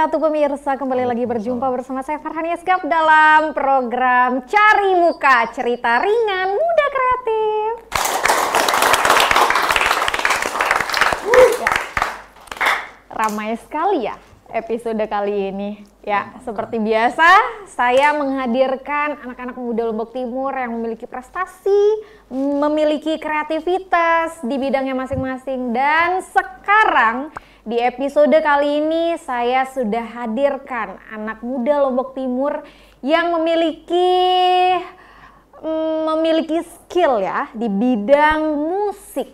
wabarakatuh pemirsa, kembali lagi berjumpa bersama saya Farhania Asgaf dalam program Cari Muka, cerita ringan muda kreatif. Ramai sekali ya episode kali ini. Ya, seperti biasa saya menghadirkan anak-anak muda Lombok Timur yang memiliki prestasi, memiliki kreativitas di bidangnya masing-masing. Dan sekarang di episode kali ini saya sudah hadirkan anak muda Lombok Timur yang memiliki skill ya di bidang musik.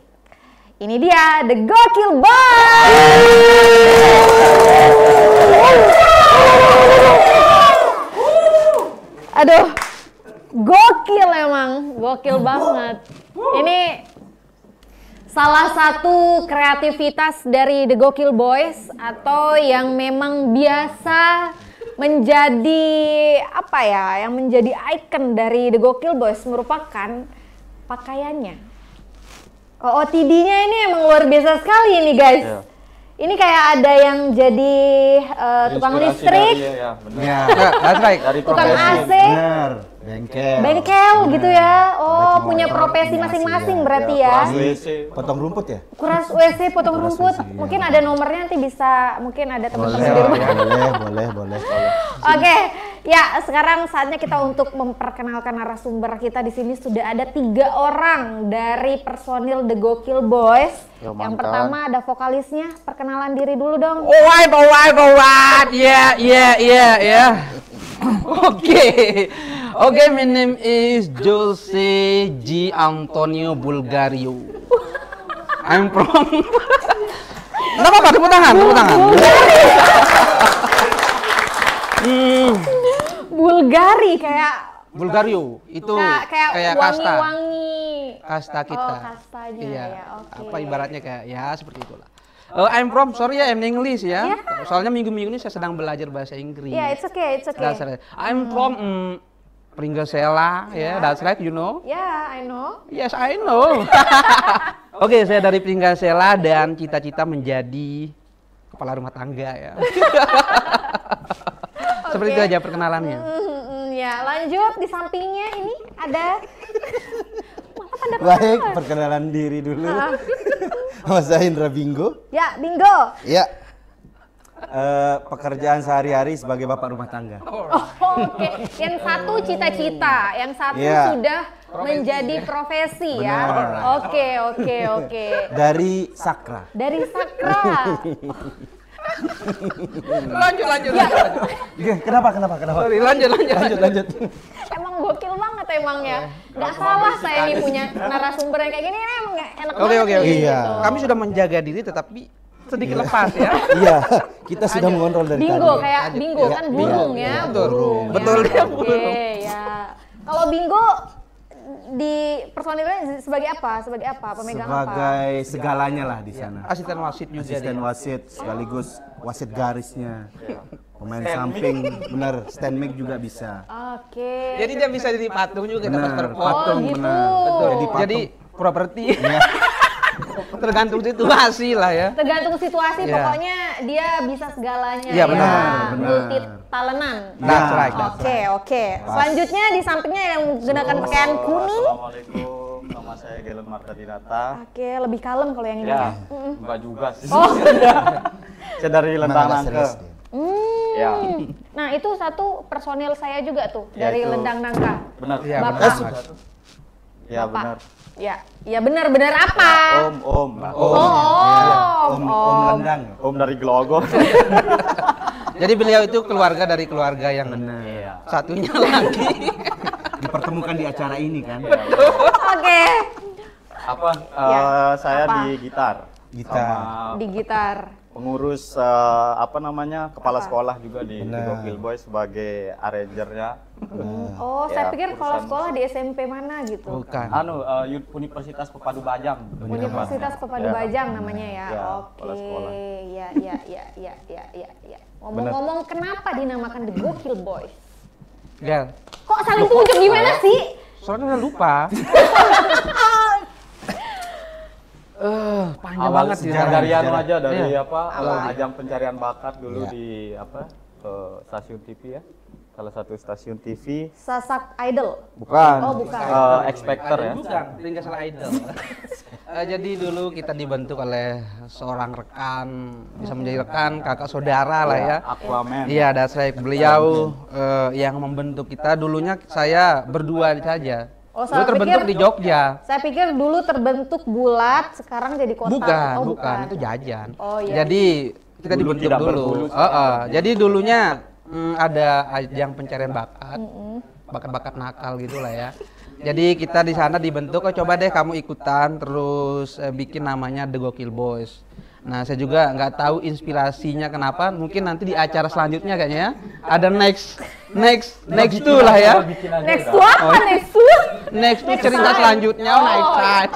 Ini dia The Gokil Boys. Aduh, gokil emang, gokil banget. Ini salah satu kreativitas dari The Gokil Boys atau yang memang biasa menjadi apa ya, yang menjadi ikon dari The Gokil Boys merupakan pakaiannya. OOTD-nya ini emang luar biasa sekali ini guys. Yeah. Ini kayak ada yang jadi tukang listrik, dari tukang AC, bengkel gitu ya. Oh, punya profesi masing-masing berarti ya. Potong rumput ya? Kuras WC, potong rumput. Mungkin ada nomornya nanti bisa, mungkin ada teman-teman di rumah. Boleh. Oke, ya sekarang saatnya kita untuk memperkenalkan narasumber kita. Di sini sudah ada 3 orang dari personil The Gokil Boys. Yang pertama ada vokalisnya, perkenalan diri dulu dong. Alright. Yeah. Okay, my name is Jose G. Antonio Bulgario. I'm from... Nggak apa-apa, tepuk tangan. Bulgari kayak... Bulgario, itu kayak wangi-wangi. Kasta kita. Oh, kastanya iya. ya, oke. Apa ibaratnya kayak, ya seperti itulah. I'm from, sorry ya, I'm English ya. Yeah. Soalnya minggu-minggu ini saya sedang belajar bahasa Inggris. Yeah, it's okay. I'm from Pringgesela, ya, that's right, you know? Yeah, I know. Yes, I know. Oke, saya dari Pringgesela dan cita-cita menjadi kepala rumah tangga ya. Seperti itu aja perkenalannya. Ya, lanjut di sampingnya ini ada. Baik, perkenalan diri dulu. Nama saya Indra Bingo. Ya, Bingo. Ya. Pekerjaan sehari-hari sebagai bapak rumah tangga. Oke. Yang satu cita-cita, yang satu sudah menjadi profesi ya. Oke. Dari Sakra. Lanjut. Kenapa? Sorry, lanjut. Emang gokil banget emangnya. Nggak salah saya ini punya narasumber yang kayak gini, emang enak banget. Oke. Gitu. Kami sudah menjaga diri tetapi sedikit lepas ya. Iya, kita sudah mengontrol dari Bingo, tadi. kayak bingo kan burung ya. Burung. Betul dia Oke, burung. ya. Kalau bingo di personilnya sebagai apa? Pemegang sebagai segalanya lah di sana. Asisten wasit juga. Asisten wasit sekaligus wasit garisnya. Pemain samping, benar, stand mic juga bisa. Oke. Jadi dia bisa jadi patung juga, Benar, Oh, patung gitu. benar. Betul. Jadi patung. Jadi properti. Tergantung situasi lah ya. Tergantung situasi, pokoknya dia bisa segalanya. Iya, benar. Multi talentan. That's right. Oke. Selanjutnya di sampingnya yang menggunakan pakaian kuning. Assalamualaikum, nama saya Gelen Marta Dinata. Oke, lebih kalem kalau yang ini Ya, ya. enggak juga sih. Oh. Saya dari Lendang Nangka. Ya. Nah, itu satu personil saya juga tuh Ya, dari itu. Lendang Nangka. Benar. Iya, Bapak. benar. Ya, benar. Ya benar apa? Om. Om Lendang. Om dari Glogo. Jadi beliau itu keluarga dari keluarga yang Iya. satunya lagi. Dipertemukan di acara ini kan. Oke. Saya Apa? di gitar. Gitar. Di gitar. Pengurus kepala sekolah juga di Gokil Boys sebagai arrangernya. Oh, Ya, saya pikir kalau urusan- sekolah di SMP mana gitu. Bukan. Universitas Pepadu Bajang. Universitas Pepadu Ya. Bajang namanya ya. Ya, Oke. kepala sekolah. Ya. Ngomong-ngomong kenapa dinamakan The Gokil Boys? Gel. Kok saling tunjuk gimana sih? Soalnya udah lupa. Panjang Awal banget sejarah dari anu aja dari Iya. ajang pencarian bakat dulu Iya. di stasiun TV ya. Salah satu stasiun TV. Sasak Idol. Bukan. Oh, bukan. X-Factor ya. Bukan, tinggal salah idol. Jadi dulu kita dibentuk oleh seorang rekan, bisa menjadi rekan, kakak saudara lah ya. Aquaman. Iya, that's right. Beliau yang membentuk kita. Dulunya saya berdua saja. Oh, Dulu saya terbentuk pikir- di Jogja. Saya pikir dulu terbentuk bulat, sekarang jadi kotak. Bukan, Oh, bukan, itu jajan. Oh, iya. Jadi kita Dulu dibentuk tidak dulu. berbulu Jadi dulunya ada ajang pencarian bakat, bakat-bakat nakal gitulah ya. Jadi kita di sana dibentuk, oh coba deh kamu ikutan, terus bikin namanya The Gokil Boys. Nah saya juga nggak tahu inspirasinya kenapa, mungkin nanti di acara selanjutnya kayaknya ya, ada next tuh lah ya. Next to apa? Next to? Next tuh cerita side. selanjutnya, Oh. next side.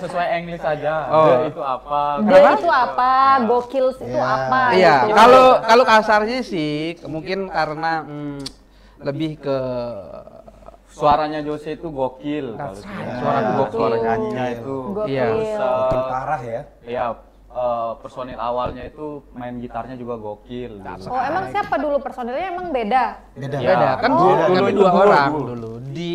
Sesuai English aja. Oh. Itu apa? Dia itu apa? Gokil itu apa? Iya, gitu. kalau kasarnya sih mungkin karena lebih ke Suaranya Jose itu gokil. Kalau suara gokil. suara nyanyinya itu. Gokil. Iya. Gokil parah ya. Iya, personil awalnya itu main gitarnya juga gokil. Dulu. Oh, emang siapa dulu personilnya emang beda? Beda. Ya. beda kan Oh. dulu Kami dua dulu. orang dulu di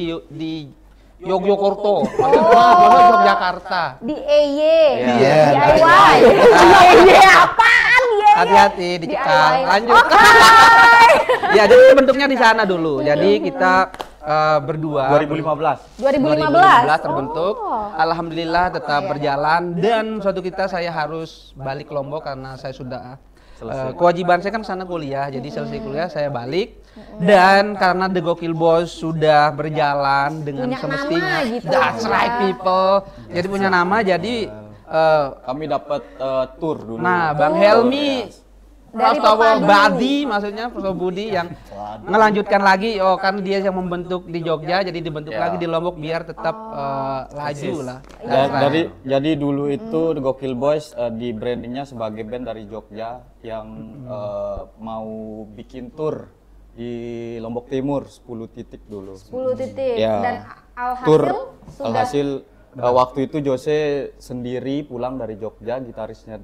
Yogyakarta, maksudnya Jakarta. Di EY. Iya. DIY. EY apaan ya? Hati-hati dicekal. DIY. Lanjut. Ya, jadi bentuknya di sana dulu. Jadi kita berdua 2015. 2015 terbentuk. Oh. Alhamdulillah tetap berjalan dan suatu kita saya harus balik ke Lombok karena saya sudah kewajiban saya kan sana kuliah. Jadi selesai kuliah saya balik dan karena The Gokil Boys sudah berjalan dengan Punya semestinya. nama gitu. That's right people. Jadi punya nama jadi Kami dapat tour dulu. nah Bang Helmi Dari Prastowo Pekanbaru. Badi maksudnya Prastowo Budi yang melanjutkan lagi kan dia yang membentuk di Jogja jadi dibentuk Ya. lagi di Lombok biar tetap laju lah. Jadi dulu itu The Gokil Boys di brandingnya sebagai band dari Jogja yang mau bikin tour di Lombok Timur 10 titik dulu. 10 titik. Ya. Dan alhasil Tour sudah alhasil waktu itu Jose sendiri pulang dari Jogja, gitarisnya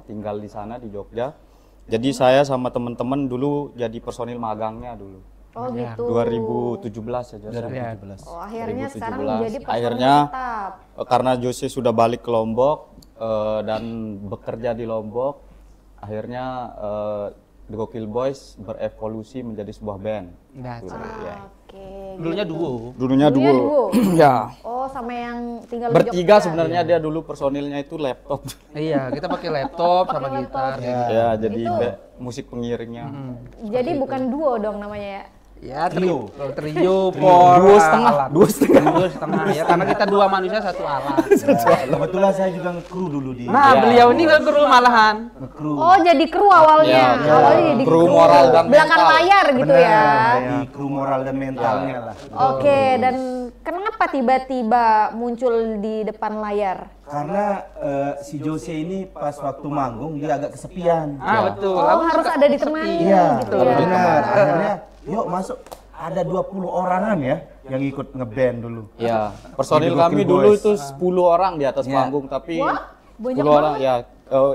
tinggal di sana di Jogja. Jadi saya sama teman-teman dulu jadi personil magangnya dulu. Oh gitu. 2017 ya Jose. 2017. Oh, akhirnya 2017. sekarang menjadi personil Akhirnya tetap. karena Jose sudah balik ke Lombok dan bekerja di Lombok, akhirnya The Gokil Boys berevolusi menjadi sebuah band. That's Dulu, right. ya. Oke. Dulunya duo. Dulunya Dulunya duo. duo? Ya. Oh, sama yang tinggal di Bertiga Jogja. sebenarnya dia dulu personilnya itu laptop. Iya, kita pakai laptop sama Pakai gitar. laptop. Ya, jadi Itu- musik pengiringnya. Jadi bukan duo dong namanya ya. Ya, trio for Dua setengah. alat. Dua setengah. Dua setengah ya, karena kita dua manusia satu alat. Kebetulan saya juga nge-crew dulu di Nah, Ya. beliau ini ke kru malahan. nge-crew. Oh, jadi kru awalnya. Ya, Awalnya jadi kru moral dan belakang mental. layar gitu Benar, ya. di kru moral dan mentalnya lah. Oke, dan kenapa tiba-tiba muncul di depan layar? Karena si Jose ini pas waktu manggung dia agak kesepian. Betul. Oh, Aku harus suka ada ditemani Iya, gitu ya. benar. Akhirnya yuk masuk. Ada 20 orangan ya yang ikut ngeband dulu. Ya, personil Di Gokil kami dulu Boys. itu 10 orang di atas Ya. panggung, tapi Wah, banyak 10 orang ya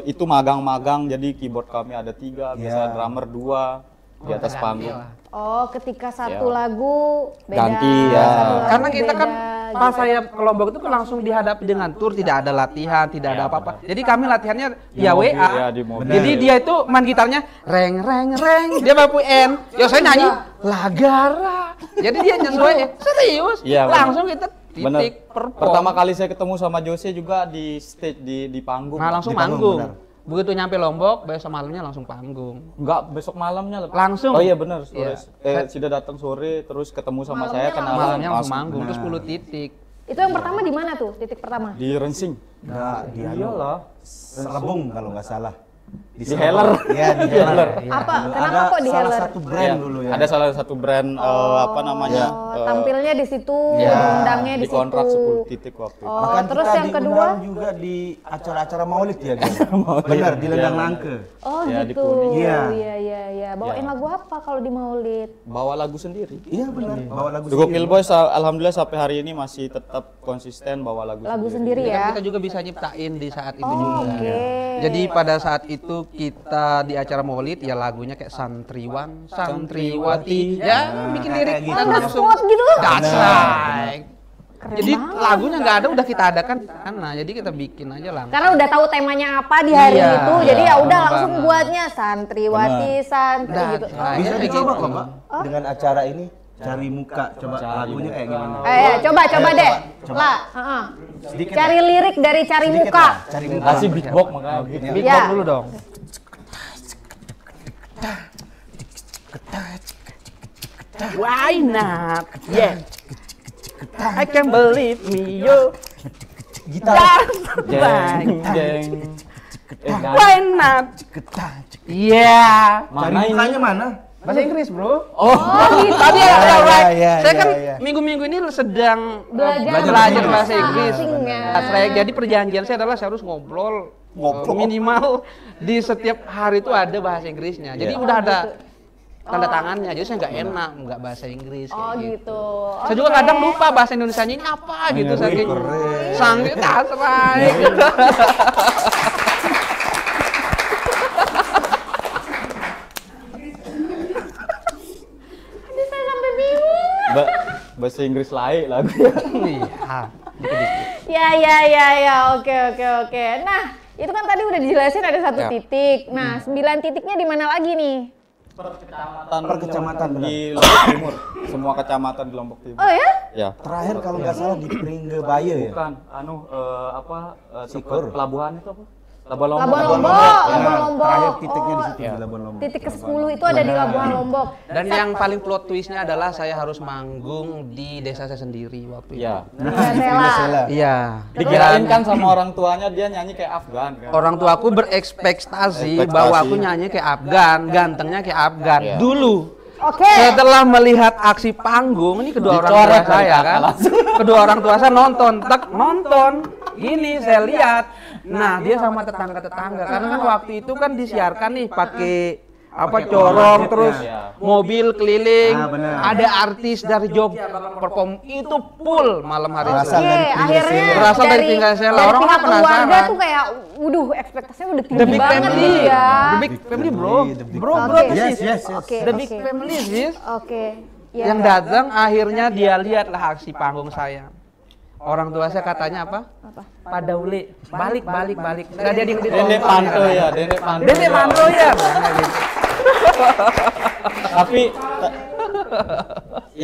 itu magang-magang, jadi keyboard kami ada 3, Ya. bisa drummer 2 di atas panggung. Oh, ketika satu Ya. lagu beda. Ganti, ya. satu lagu Karena kita kan beda, pas gitu. saya ke Lombok itu kan langsung dihadapi dengan tur, tidak ada latihan, tidak ada apa-apa. Jadi kami latihannya ya mobil, WA. ya, di mobil. Jadi dia itu main gitarnya reng reng reng, dia mampu N. Ya saya nyanyi lagara. Jadi dia nyesuai serius. Iya, benar. Langsung kita Bener. titik perform. Pertama kali saya ketemu sama Jose juga di stage di panggung. Nah, langsung Di panggung, manggung. benar. Begitu nyampe Lombok, besok malamnya langsung panggung. Enggak, besok malamnya Langsung? Oh iya benar, sore. Iya. Sudah datang sore terus ketemu sama Malamnya saya kenalan. Malamnya langsung manggung, terus 10 titik. Itu yang pertama di mana tuh? Titik pertama. Di Rensing. Nah, dia Iyalah. Selebung kalau nggak salah. Di di Heller. Iya, di Heller. Apa? Dulu Kenapa ada kok di salah Heller? satu brand dulu ya. Ada salah satu brand apa namanya? Oh, tampilnya di situ, Ya, undangnya di situ. kontrak 10 titik waktu itu. Oh, Bahkan terus kita yang kedua? diundang juga di acara-acara maulid ya, guys. Benar, di Lendang Nangke. Oh Ya, di gitu. Kuning. Iya. Iya. Bawain lagu apa kalau di Maulid? Bawa lagu sendiri. Iya benar, bawa lagu The Gokil Boys alhamdulillah sampai hari ini masih tetap konsisten bawa lagu Sendiri Kan ya. kita juga bisa nyiptain di saat itu Oh, juga. oke. Jadi pada saat itu kita di acara Maulid ya lagunya kayak santriwan, santriwati, ya bikin lirik kayak gitu. dan Ada langsung spot gitu. that's right. Keren Jadi banget. lagunya nggak ada udah kita adakan di sana, jadi kita bikin aja langsung. Karena udah tahu temanya apa di hari Iya, itu, jadi ya iya, udah bener langsung banget. buatnya santriwati, santri Nah, gitu. nah, Bisa Iya, dicoba gitu. kok, Pak. Dengan acara ini cari muka, coba lagunya kayak gimana? Ya, coba Ayo, deh. coba. Lah, Sedikit cari lah. lirik dari cari Sedikit muka. lah, cari muka. Kasih beatbox makanya gitu. Big Ya. Box dulu dong. Why not? Yeah. I can't believe me, yo. Gitar. Jeng jeng. Why not? Yeah. Cari Mana ini? mukanya mana? Bahasa Inggris, bro. Oh, gitu. Tadi Iya, right. iya, Saya iya, kan iya. minggu-minggu ini sedang Belajar belajar bahasa bahasa Inggris. asingnya. Jadi perjanjian saya adalah saya harus ngobrol minimal di setiap hari itu ada bahasa Inggrisnya. Jadi udah ada tanda tangannya. Jadi saya nggak enak nggak bahasa Inggris. Oh kayak gitu. Saya juga kadang lupa bahasa Indonesianya ini apa gitu saking sanggit dasrai. Aduh, saya sampai bingung. bahasa Inggris lain lagunya. Iya. Ya, oke. Nah, itu kan tadi udah dijelasin ada satu Ya. titik. Nah, 9 titiknya di mana lagi nih? Per kecamatan, benar. Di Lombok Timur. Semua kecamatan di Lombok Timur. Oh ya? Ya. Terakhir kalau nggak salah di Pringgebaya ya. Bukan, Sikur. pelabuhan itu apa? Labuan Labuan Lombok. Lombok. Ya, Labuan Lombok. terakhir titiknya di Oh, situ di Labuan Lombok. titik ke-10 itu ada di Labuan Lombok. Dan yang paling plot twistnya adalah saya harus manggung di desa saya sendiri waktu itu. Ya. Sela. Iya. Dikirain kan sama orang tuanya dia nyanyi kayak Afgan kan. Orang tuaku berekspektasi bahwa aku nyanyi kayak Afgan, gantengnya kayak Afgan. Iya. Dulu Oke. setelah melihat aksi panggung, ini kedua orang tua Dicoret saya dari kan, langsung. kedua orang tua saya nonton, gini saya lihat, nah dia sama tetangga-tetangga, karena kan waktu itu kan disiarkan nih pakai corong terus ya. mobil keliling, Ah, benar. ada artis dari Jogja perform itu full malam hari itu. Berasal Oke, dari pinggir akhirnya sini. Berasal dari pinggir sini. dari Orang pihak kan penasaran. keluarga tuh kayak, waduh, ekspektasinya udah tinggi The Big banget Family, gitu ya. The Big Family bro, The Big bro, Family. this Yes, is yes. Oke, The Big oke. Family this. Oke. Ya. Yang datang akhirnya dia lihatlah aksi panggung saya. Orang tua saya katanya apa? Pak Daule, balik. Enggak dia di Dede Panto ya, Dede Panto. Dede Panto ya. Tapi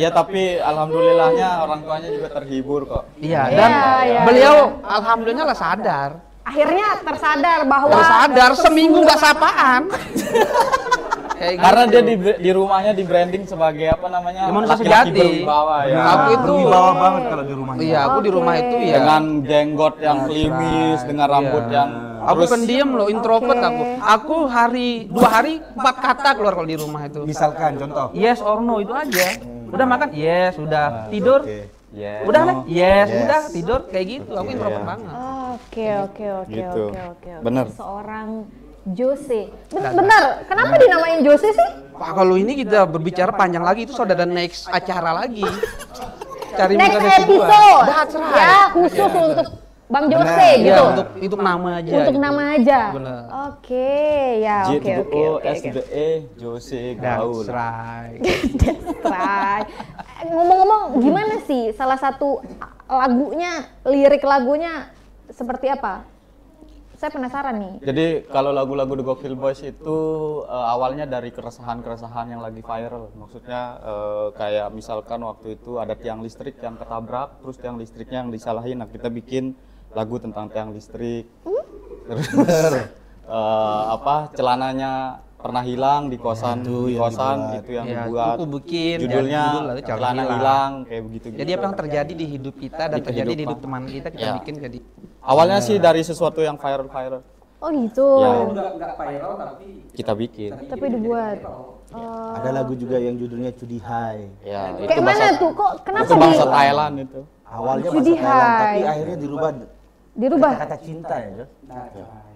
tapi alhamdulillahnya orang tuanya juga terhibur kok. Iya, dan Iya. beliau alhamdulillah lah sadar. Akhirnya tersadar bahwa Sadar seminggu nggak sapaan. Kayak Karena gitu. dia di rumahnya di branding sebagai apa namanya? Ya, manusia laki-laki sejati. berwibawa ya. Aku itu berwibawa banget kalau di rumahnya. Iya, aku di rumah itu ya. Dengan jenggot yang klimis, dengan rambut Iya. yang Aku pendiam loh, introvert aku. Aku 2 hari 4 kata keluar kalau di rumah itu. Misalkan contoh. Yes or no itu aja. Udah makan? Yes, udah. Tidur? Oke. Yes. Udah lah? Yes, Yes. udah tidur kayak gitu. Aku introvert Iya. banget. Oke. Gitu. Oke. Bener. Seorang Jose. Bener. Kenapa dinamain Jose sih? Wah, kalau ini kita berbicara panjang lagi itu sudah ada next acara lagi. Cari Next muka desi gua. episode. That's right. Ya, khusus untuk Bang Jose Bener. gitu. Iya, untuk nama aja. Untuk gitu. nama aja. Bener. Oke, ya J oke. to O S to the E Jose Gaul. That's right. That's right. Ngomong-ngomong, gimana sih salah satu lagunya, lirik lagunya seperti apa? Saya penasaran nih. Jadi kalau lagu-lagu The Gokil Boys itu awalnya dari keresahan-keresahan yang lagi viral. Maksudnya kayak misalkan waktu itu ada tiang listrik yang ketabrak, terus tiang listriknya yang disalahin. Nah, kita bikin lagu tentang tiang listrik. Terus celananya pernah hilang di kosan, itu yang Ya, dibuat. aku bikin Judulnya judul lalu celana celana hilang. hilang kayak begitu. Jadi apa yang terjadi di hidup kita dan Di terjadi di kehidupan. hidup teman kita Ya. bikin jadi. Awalnya sih dari sesuatu yang viral. Oh gitu. Ya. Nggak viral tapi Kita bikin. Tapi dibuat. Ada lagu juga yang judulnya Cudi Hai. Ya, Kayak mana tuh? Kok kenapa itu bahasa Thailand itu. Awalnya Cudi bahasa Thailand, Hai. tapi akhirnya dirubah kata cinta ya. Jo?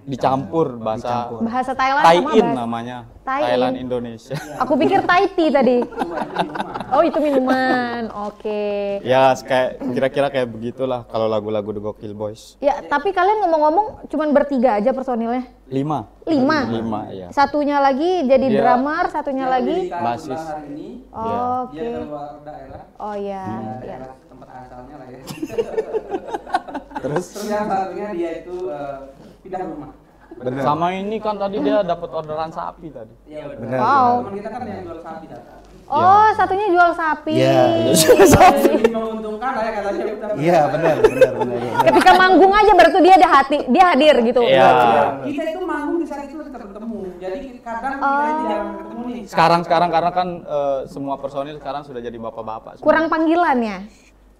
Dicampur bahasa bahasa Thailand sama Thai-in bahasa namanya. Thai-in. Thailand Indonesia. Aku pikir Thai tea tadi. Oh itu minuman. Oke. Ya kayak kira-kira kayak begitulah kalau lagu-lagu The Gokil Boys. Ya tapi kalian ngomong-ngomong cuman bertiga aja personilnya. 5. 5. Ya. Satunya lagi jadi Dia- drummer, satunya lagi. Basis. hari ini Oke. dia keluar daerah, Oh iya. Ya. daerah tempat asalnya lah ya. Terus Terus yang satunya dia itu pindah rumah. bener. Sama ini kan tadi dia dapat orderan sapi tadi. Iya Benar. Wow. Teman kita kan yang jual sapi datang. Oh satunya jual sapi. Iya. Jadi menguntungkan lah ya katanya udah. Iya, benar. Ketika manggung aja berarti dia hadir gitu. Iya. Kita itu manggung di saat itu kita ketemu. Jadi kadang kita ini jarang ketemu nih. Sekarang karena kan semua personil sekarang sudah jadi bapak-bapak. semua. Kurang panggilannya.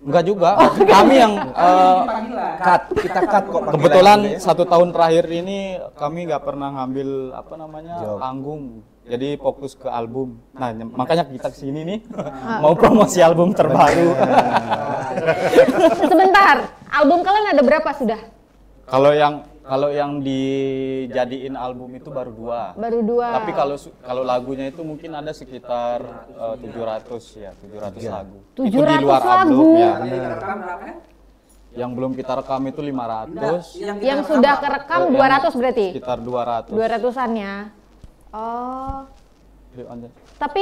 Enggak juga. Kami yang Panggilan. Kita cut kok panggilan kebetulan gitu ya. 1 tahun terakhir ini kami nggak pernah ngambil apa namanya Job. panggung. Jadi fokus ke album. Nah, makanya kita kesini nih mau promosi album terbaru. Sebentar, album kalian ada berapa sudah? Kalau yang dijadiin album itu baru 2. Baru 2. Tapi kalau lagunya itu mungkin ada sekitar 700 ya, 700 lagu. Itu 700 di luar lagu. album ya. Ada yang rekam berapa ya? Yang belum kita rekam itu 500, Yang sudah kerekam 200 berarti? sekitar 200. 200-an ya. Oh. Tapi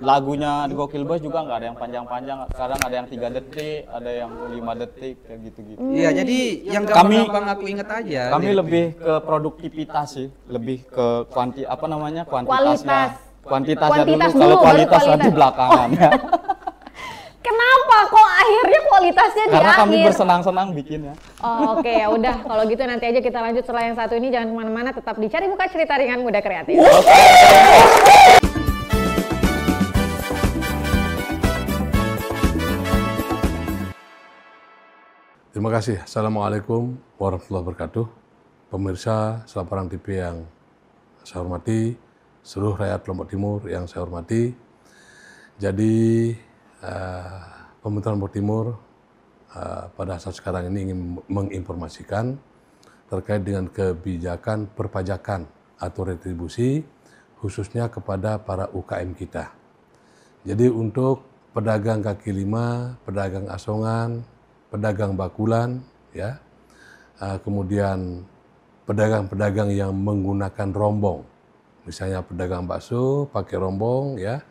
Lagunya The Gokil Boys juga nggak ada yang panjang-panjang, kadang ada yang 3 detik, ada yang 5 detik kayak gitu-gitu. Iya, jadi yang Kami- gampang aku inget aja. Kami lebih ke produktivitas sih, lebih ke kuantitasnya. Kualitas. Kuantitasnya Kuantitas dulu, kalau dulu, kualitas baru nanti kualitas. belakangan ya. kenapa kok akhirnya kualitasnya di Karena akhir? kami bersenang-senang bikinnya. Oh, oke ya udah kalau gitu nanti aja kita lanjut setelah yang satu ini, jangan kemana-mana, tetap di Cari Buka Cerita Ringan Muda Kreatif. Terima kasih. Assalamualaikum warahmatullahi wabarakatuh. Pemirsa Selaparan TV yang saya hormati, seluruh rakyat Lombok Timur yang saya hormati. Jadi pemerintah Lombok Timur pada saat sekarang ini ingin menginformasikan terkait dengan kebijakan perpajakan atau retribusi khususnya kepada para UKM kita. Jadi untuk pedagang kaki lima, pedagang asongan, pedagang bakulan, ya, kemudian pedagang-pedagang yang menggunakan rombong, misalnya pedagang bakso pakai rombong, ya,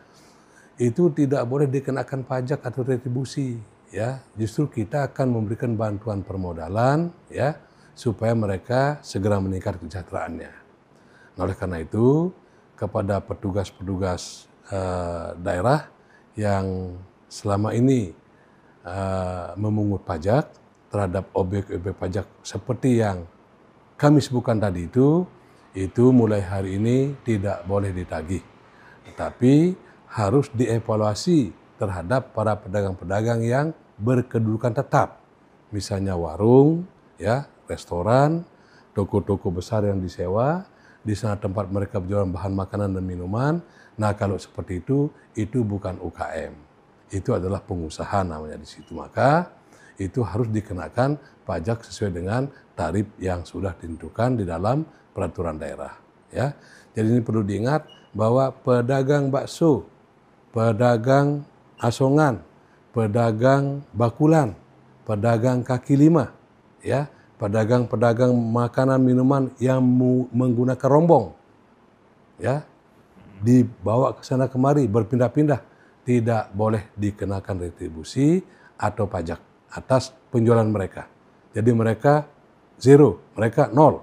itu tidak boleh dikenakan pajak atau retribusi, ya. Justru kita akan memberikan bantuan permodalan, ya, supaya mereka segera meningkat kesejahteraannya. Nah, oleh karena itu, kepada petugas-petugas daerah yang selama ini memungut pajak terhadap objek-objek pajak seperti yang kami sebutkan tadi itu mulai hari ini tidak boleh ditagih, tetapi harus dievaluasi terhadap para pedagang-pedagang yang berkedudukan tetap, misalnya warung, ya, restoran, toko-toko besar yang disewa, di sana tempat mereka berjualan bahan makanan dan minuman. Nah, kalau seperti itu bukan UKM. Itu adalah pengusaha namanya di situ. Maka itu harus dikenakan pajak sesuai dengan tarif yang sudah ditentukan di dalam peraturan daerah. Ya, jadi ini perlu diingat bahwa pedagang bakso, pedagang asongan, pedagang bakulan, pedagang kaki lima, ya, pedagang-pedagang makanan minuman yang menggunakan rombong, ya, dibawa ke sana kemari berpindah-pindah, tidak boleh dikenakan retribusi atau pajak atas penjualan mereka. Jadi mereka zero, mereka nol,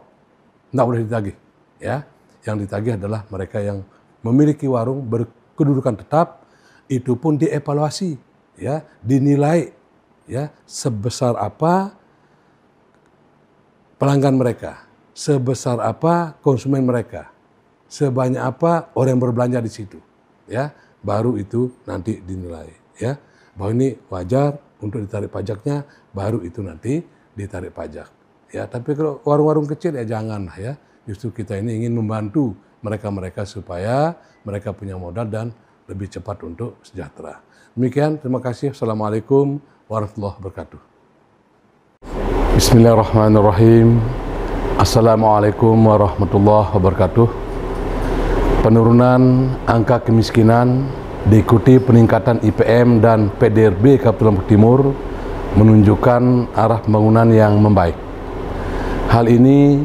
tidak boleh ditagih. Ya, yang ditagih adalah mereka yang memiliki warung berkedudukan tetap, itu pun dievaluasi, ya, dinilai, ya, sebesar apa pelanggan mereka, sebesar apa konsumen mereka, sebanyak apa orang yang berbelanja di situ, ya. Baru itu nanti dinilai, ya, bahwa ini wajar untuk ditarik pajaknya, baru itu nanti ditarik pajak, Ya, tapi kalau warung-warung kecil ya jangan ya. Justru kita ini ingin membantu mereka-mereka supaya mereka punya modal dan lebih cepat untuk sejahtera. Demikian, terima kasih. Assalamualaikum warahmatullahi wabarakatuh. Bismillahirrahmanirrahim. Assalamualaikum warahmatullahi wabarakatuh. Penurunan angka kemiskinan diikuti peningkatan IPM dan PDRB Kabupaten Lombok Timur menunjukkan arah pembangunan yang membaik. Hal ini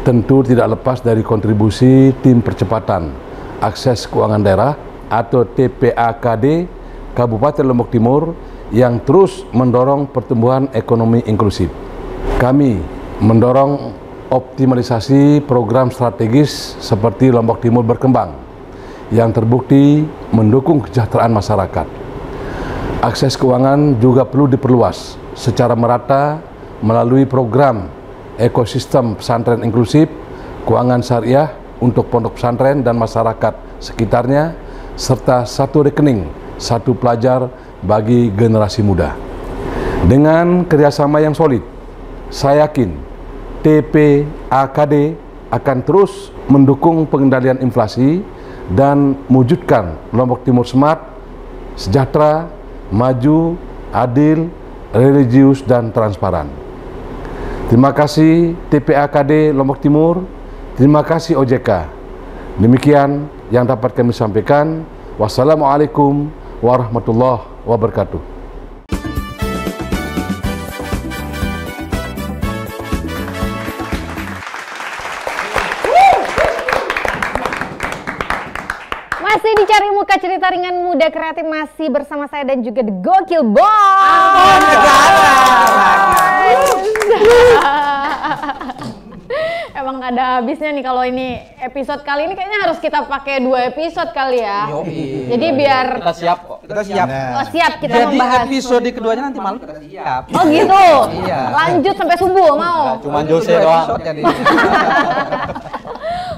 tentu tidak lepas dari kontribusi tim percepatan akses keuangan daerah atau TPAKD Kabupaten Lombok Timur yang terus mendorong pertumbuhan ekonomi inklusif. Kami mendorong optimalisasi program strategis seperti Lombok Timur Berkembang yang terbukti mendukung kesejahteraan masyarakat. Akses keuangan juga perlu diperluas secara merata melalui program ekosistem pesantren inklusif, keuangan syariah untuk pondok pesantren dan masyarakat sekitarnya, serta satu rekening, satu pelajar bagi generasi muda. Dengan kerjasama yang solid, saya yakin TPAKD akan terus mendukung pengendalian inflasi dan mewujudkan Lombok Timur smart, sejahtera, maju, adil, religius, dan transparan. Terima kasih TPAKD Lombok Timur, terima kasih OJK. Demikian yang dapat kami sampaikan. Wassalamualaikum warahmatullahi wabarakatuh. Masih dicari muka cerita ringan muda kreatif, masih bersama saya dan juga The Gokil Boys. Emang gak ada habisnya nih kalau ini episode kali ini kayaknya harus kita pakai 2 episode kali ya. Jadi biar Kita siap kok. Kita siap. oh, siap kita Jadi membahas. episode keduanya nanti malam kita siap. Oh gitu. Iya. Lanjut sampai subuh mau. Cuman Itu Jose 2 doang. episode jadi.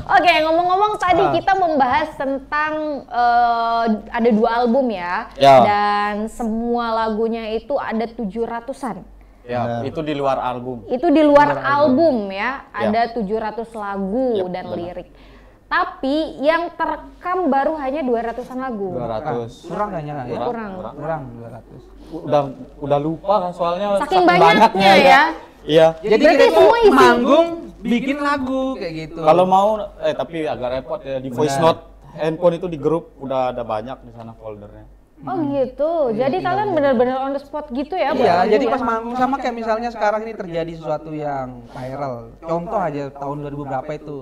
Oke, ngomong-ngomong tadi kita membahas tentang ada 2 album ya. Ya. Dan semua lagunya itu ada 700-an. Ya, itu di luar album. Itu di luar album ya, Ya. ada 700 lagu Yap, dan benar. lirik. Tapi yang terekam baru hanya 200-an lagu. 200. Kurang kayaknya ya? Kurang. Kurang 200. Udah lupa kan soalnya Saking banyaknya ya. Iya. Jadi Berarti kita semua isi. manggung bikin lagu kayak gitu. Kalau mau tapi agak repot ya di voice Benar. note handphone itu di grup udah ada banyak di sana foldernya. Oh gitu. Jadi kalian benar-benar on the spot gitu ya? buat Iya, lagu jadi ya? pas manggung sama kayak misalnya sekarang ini terjadi sesuatu yang viral. Contoh aja tahun 2000 berapa itu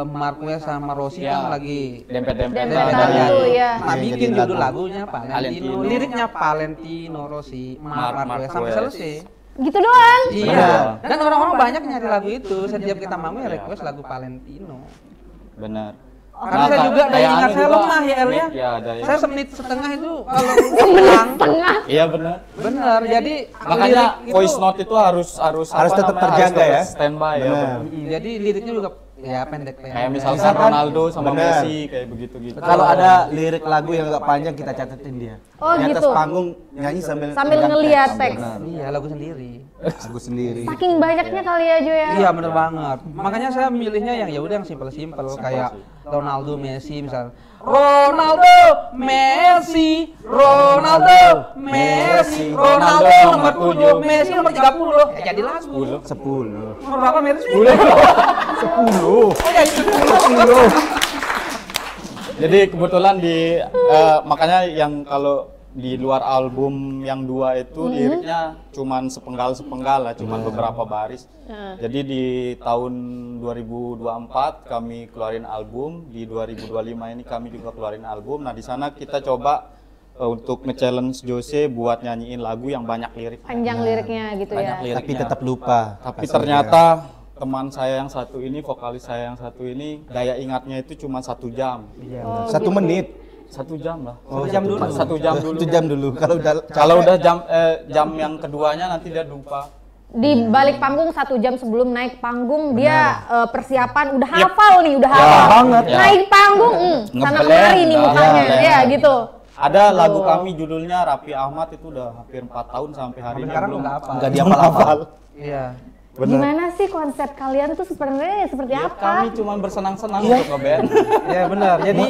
Marquez sama Rossi Ya. kan lagi Dempet-dempet. Dempet Nah, lagu ya. Nah, Yang bikin jadi judul lagu. lagunya Valentino, Valentino. liriknya Valentino Rossi, Marquez sampai Marquez. selesai. Gitu doang. Iya. Benar. Dan orang-orang banyak nyari lagu itu. Setiap kita manggung ya request lagu Valentino. Benar. Karena saya juga dari kayak ingat anu saya juga. lemah ya El ya. Iya, ada ya. Saya semenit setengah itu kalau pulang. Iya benar. Bener. Jadi Makanya lirik itu- voice note itu harus Harus tetap terjaga ya. Standby ya. Benar. benar. Jadi liriknya juga ya pendek-pendek. Kayak misalkan Misalkan, Ronaldo sama benar. Messi kayak begitu-gitu. Kalau ada lirik lagu yang agak panjang kita catetin dia. Oh, Di atas gitu. panggung nyanyi sambil Sambil pegang ngeliat teks. Benar. Iya, lagu sendiri. Lagu sendiri. Saking banyaknya kali ya Jo ya. Iya, bener banget. Makanya saya milihnya yang ya udah yang simpel-simpel kayak Ronaldo, Messi misal. Ronaldo, Messi, Ronaldo, Messi, Ronaldo nomor 7, Messi nomor 30. Ya jadi lagu. 10. Nomor berapa Messi? 10. 10. Oh, jadi 10. Jadi kebetulan di makanya yang kalau di luar album yang 2 itu liriknya cuman sepenggal lah, cuman beberapa baris. Jadi di tahun 2024 kami keluarin album, di 2025 ini kami juga keluarin album. Nah, di sana kita coba untuk nge-challenge Jose buat nyanyiin lagu yang banyak lirik. Panjang liriknya gitu Banyak ya. lirik. Tapi tetap lupa. Tapi Kasih ternyata teman saya yang satu ini, vokalis saya yang satu ini, daya ingatnya itu cuma 1 jam. dia. 1 menit. 1 jam lah. Oh, jam dulu. 1 jam dulu. 1 jam dulu. Kalau udah jam yang keduanya nanti dia lupa. Di balik panggung 1 jam sebelum naik panggung dia persiapan udah hafal nih, udah hafal. banget. Ya. Naik panggung, sana Ngeblend, kemari nih dah. mukanya. Ya, Ya gitu. Ada lagu kami judulnya Raffi Ahmad itu udah hampir 4 tahun sampai hari ini Sekarang belum nggak apa. Enggak dia hafal. Iya. Gimana sih konsep kalian tuh sebenarnya seperti Ya, apa? kami cuma bersenang-senang untuk ngeband. Ya benar. Jadi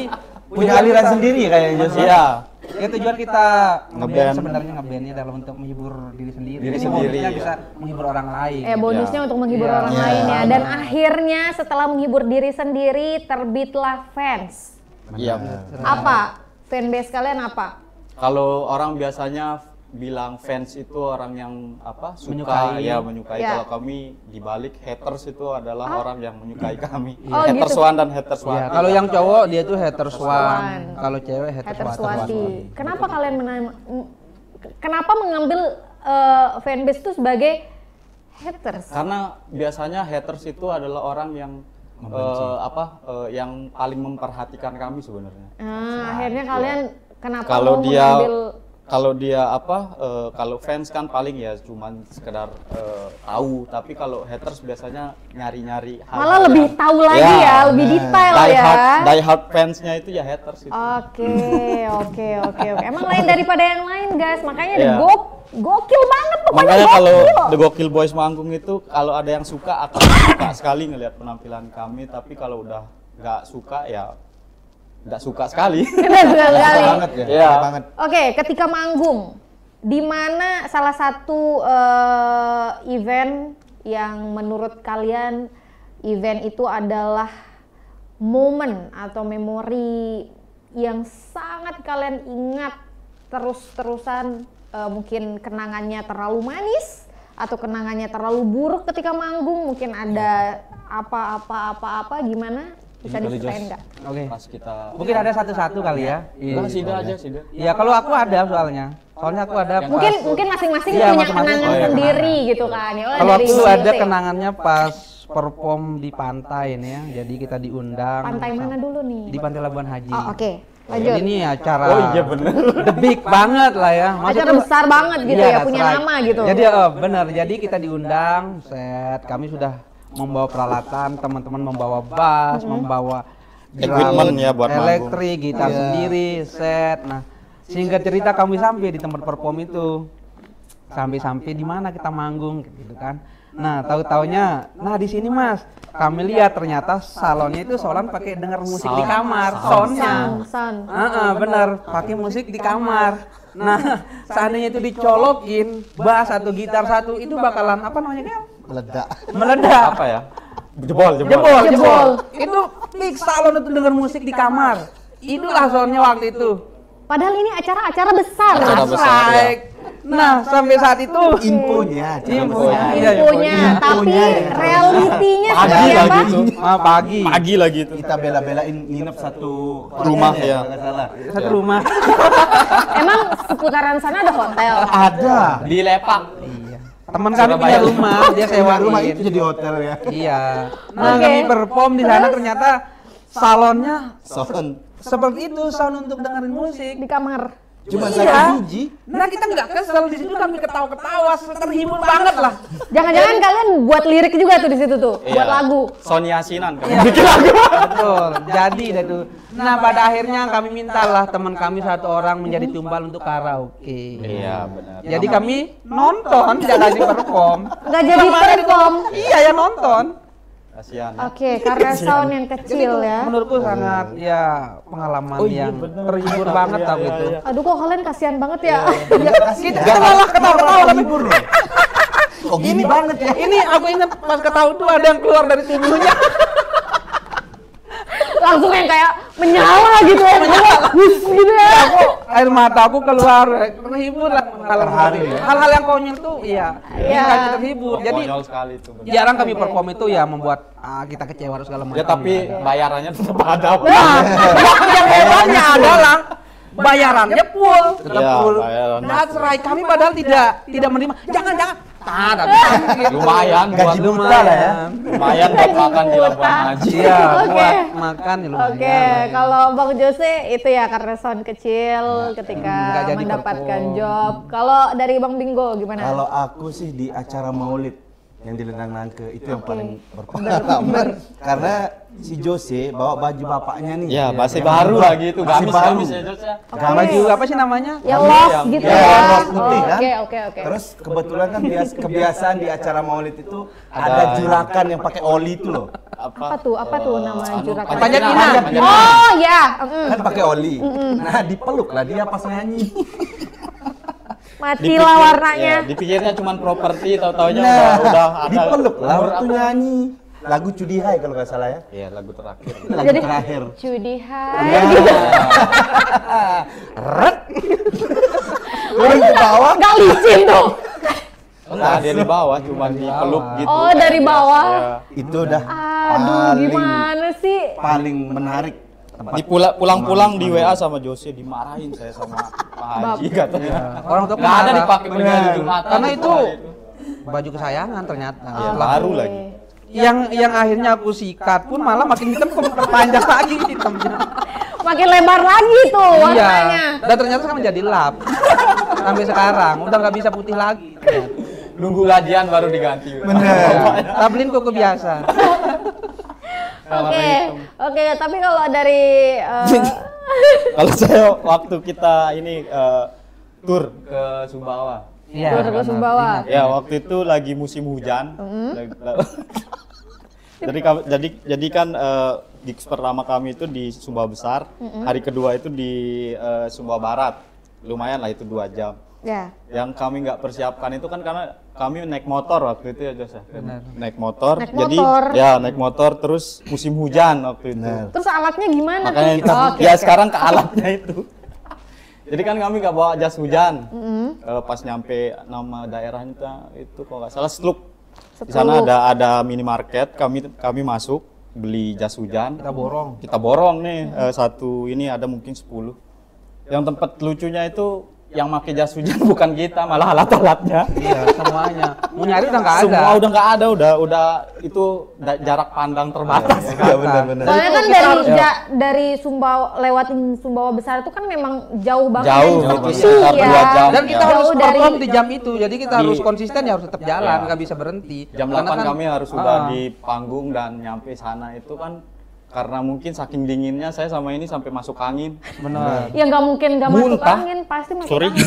Punya aliran sendiri kayaknya Jos. Iya. ya tujuan kita Ngeband. ngeband sebenarnya ngebandnya dalam untuk menghibur diri sendiri. Diri Jadi sendiri, bonusnya ya. bisa menghibur orang lain. Bonusnya untuk menghibur Iya. orang Iya. lain ya. Dan akhirnya setelah menghibur diri sendiri terbitlah fans. Iya. Apa? Fanbase kalian apa? Kalau orang biasanya bilang fans itu orang yang apa suka menyukai. Ya. Kalau kami dibalik haters itu adalah orang yang menyukai kami. Oh, haters gitu. one dan haters Ya, one. kalau yang cowok dia tuh haters One. one, kalau cewek haters Haters one. Wati. Kenapa kalian kenapa mengambil fanbase itu sebagai haters? Karena biasanya haters itu adalah orang yang yang paling memperhatikan kami sebenarnya. Akhirnya kalian kenapa Kalau mau dia mengambil kalau fans kan paling ya cuman sekedar tahu, tapi kalau haters biasanya nyari-nyari hal malah lebih tahu lagi ya, lebih detail ya. Die hard fansnya itu ya haters itu. Oke. Emang lain daripada yang lain, guys. Makanya Iya. gokil banget pokoknya. Makanya kalau gokil. The Gokil Boys manggung itu kalau ada yang suka akan suka sekali ngelihat penampilan kami, tapi kalau udah nggak suka ya nggak suka sekali. Keren sekali. Banget ya. Iya. Banget. Oke, ketika manggung, di mana salah satu event yang menurut kalian event itu adalah momen atau memori yang sangat kalian ingat terus-terusan, mungkin kenangannya terlalu manis atau kenangannya terlalu buruk ketika manggung, mungkin ada apa gimana? Bisa diceritain nggak? Oke. Pas kita Mungkin ada satu-satu kali ya. Udah, Sida aja, Sida. Iya, kalau aku ada soalnya. Soalnya aku ada Mungkin masing-masing Iya, punya masing-masing kenangan punya sendiri gitu kan. Ya, Kalau dari aku ada Siti. kenangannya pas perform di pantai nih ya. Jadi kita diundang. Pantai mana dulu nih? Di Pantai Labuan Haji. Oh, oke. Lanjut. Jadi ini acara Oh iya bener. the big banget lah ya. Acara besar banget gitu ya, that's punya nama gitu. Jadi benar. Jadi kita diundang, set kami sudah membawa peralatan, teman-teman membawa bass, membawa Equipment ya buat manggung. elektrik, gitar sendiri, set. Nah, singkat cerita kami sampai di tempat perform itu. Sampai di mana kita manggung gitu kan. Nah, tahu-taunya, nah di sini Mas, kami lihat ternyata salonnya itu salon pakai denger musik di kamar, soundnya. Sound. Bener, pakai musik di kamar. Nah, seandainya itu dicolokin bass atau gitar satu, itu bakalan apa namanya kan? Meledak. Apa ya? Jebol. Jebol. Itu fix salon itu denger musik di kamar. Itulah soundnya waktu itu. Padahal ini acara besar. Acara besar, ya. Baik. Nah, sampai saat itu Infonya. Infonya, tapi realitinya Pagi seperti apa? lagi tuh. Pagi. Pagi lagi itu. Kita bela-belain nginep satu Rumah, hotel ya. kalau nggak salah. Satu rumah. Emang seputaran sana ada hotel? Ada. Di Lepak. Iya. Teman kami punya rumah, dia sewa Rumah itu jadi hotel ya. Iya. Nah, Oke. kami perform di sana ternyata salonnya Sound. seperti itu, sound untuk dengerin musik. Di kamar. Cuma Iya. satu biji. Nah, kita nggak kesel di situ, kami ketawa-ketawa, terhibur banget lah. Jangan-jangan kalian buat lirik juga tuh di situ tuh, buat lagu. Sony Asinan kan. Betul. Jadi dah tuh. Nah, pada akhirnya kami mintalah teman kami satu orang menjadi tumbal untuk karaoke. Iya, benar. Jadi kami nonton, tidak lagi perform. Nggak jadi perform. Iya, ya nonton. Kasihan. Oke, karena sound yang kecil ya. Menurutku sangat ya pengalaman yang terhibur banget tapi itu. Aduh, kok kalian kasihan banget ya. Kita malah ketawa-ketawa tapi Libur loh. Kok gini banget ya? ini aku ingat pas ketawa tuh ada yang keluar dari tubuhnya. Langsung yang kayak menyala gitu ya. Hus gitu ya. Aku air mataku keluar, terhibur lah hal-hal yang konyol tuh iya Iya. bikin kita terhibur. Jadi Konyol sekali itu. benar. jarang kami perform itu ya membuat kita kecewa segala macam. Ya tapi bayarannya tetap ada. Nah, yang hebatnya adalah bayarannya full. Tetap full. bayarannya. That's right. Kami padahal tidak menerima. Jangan. Tapi Lumayan buat Gaji buta lah ya. lumayan buat makan di Labuan Haji. Iya, Oke. buat makan ya lumayan. Oke, kalau Bang Jose itu ya karena sound kecil ketika nggak jadi mendapatkan perform. job. Kalau dari Bang Bingo gimana? Kalau aku sih di acara Maulid. yang di Lendang Nangke itu yang paling berpengalaman karena si Jose bawa baju bapaknya nih. Ya, masih baru lagi itu, Masih gamis baru. ya Josnya. Baju apa sih namanya? Ya lost gitu Ya, ya. lost putih kan. Oke. Terus kebetulan kan kebiasaan di acara Maulid itu ada jurakan yang pakai oli itu loh. Apa tuh nama juragan? Panjat pinang. Oh ya. Kan pakai oli. Nah, dipeluk lah dia pas nyanyi. Matilah warnanya. Ya, dipikirnya cuma properti, tahu-taunya Nah, udah ada. dipeluk lah waktu nyanyi. Lagu Cudi Hai kalau nggak salah ya. Iya, lagu terakhir. Lagu Jadi terakhir. Cudi hai. Ya. Ret. Turun ke bawah. Gak licin tuh. Enggak, dia di bawah, cuma dipeluk gitu. Oh, dari bawah. Ya. Itu udah Aduh, gimana sih? paling menarik. Di pulang-pulang di WA sama Jose dimarahin saya sama Pak Haji katanya. Orang tua Nggak ada marah. dipakai beli hari Jumatan. Karena itu baju kesayangan ternyata. Ya, Setelah- baru lagi. yang akhirnya aku sikat pun malah makin hitam, perpanjang lagi hitamnya. Makin lebar lagi tuh Iya. warnanya. Dan ternyata sekarang jadi lap. Sampai sekarang udah nggak bisa putih lagi. Nunggu gajian baru diganti. Tablin kok kebiasa. Oke, tapi kalau dari Kalau saya waktu kita ini tur ke Sumbawa. Iya. Tur ke Sumbawa. Ya, waktu itu lagi musim hujan. Jadi kan gigs pertama kami itu di Sumbawa Besar, hari kedua itu di Sumbawa Barat. Lumayan lah itu 2 jam. Ya. Yang kami nggak persiapkan itu kan karena kami naik motor waktu itu ya Jos ya. Naik motor. Naik Jadi motor. ya naik motor terus musim hujan waktu itu. Terus alatnya gimana Makanya tuh? kita Oke, ya oke. sekarang ke alatnya itu. Jadi kan kami nggak bawa jas hujan. Pas nyampe nama daerahnya itu kalau nggak salah Sluk. Di sana ada minimarket. Kami masuk beli jas hujan. Kita borong nih satu ini ada mungkin 10. Yang tempat lucunya itu yang pakai jas hujan bukan kita, malah alat-alatnya. Iya, semuanya. Mau nyari udah nggak ada. Semua udah nggak ada, udah itu jarak pandang terbatas. Iya benar-benar. Soalnya kan dari Sumbawa lewatin Sumbawa Besar itu kan memang jauh banget. Jauh, dari itu Bekasi sekitar ya. 2 jam. Dan kita Ya. harus Jauh dari- perform di jam itu. Jadi kita harus konsisten ya harus tetap jalan, nggak bisa berhenti. Jam 8 kami harus sudah di panggung dan nyampe sana itu kan karena mungkin saking dinginnya saya sama ini sampai masuk angin. Benar. Ya nggak mungkin nggak masuk Muntah. angin, pasti masuk Sorry, angin.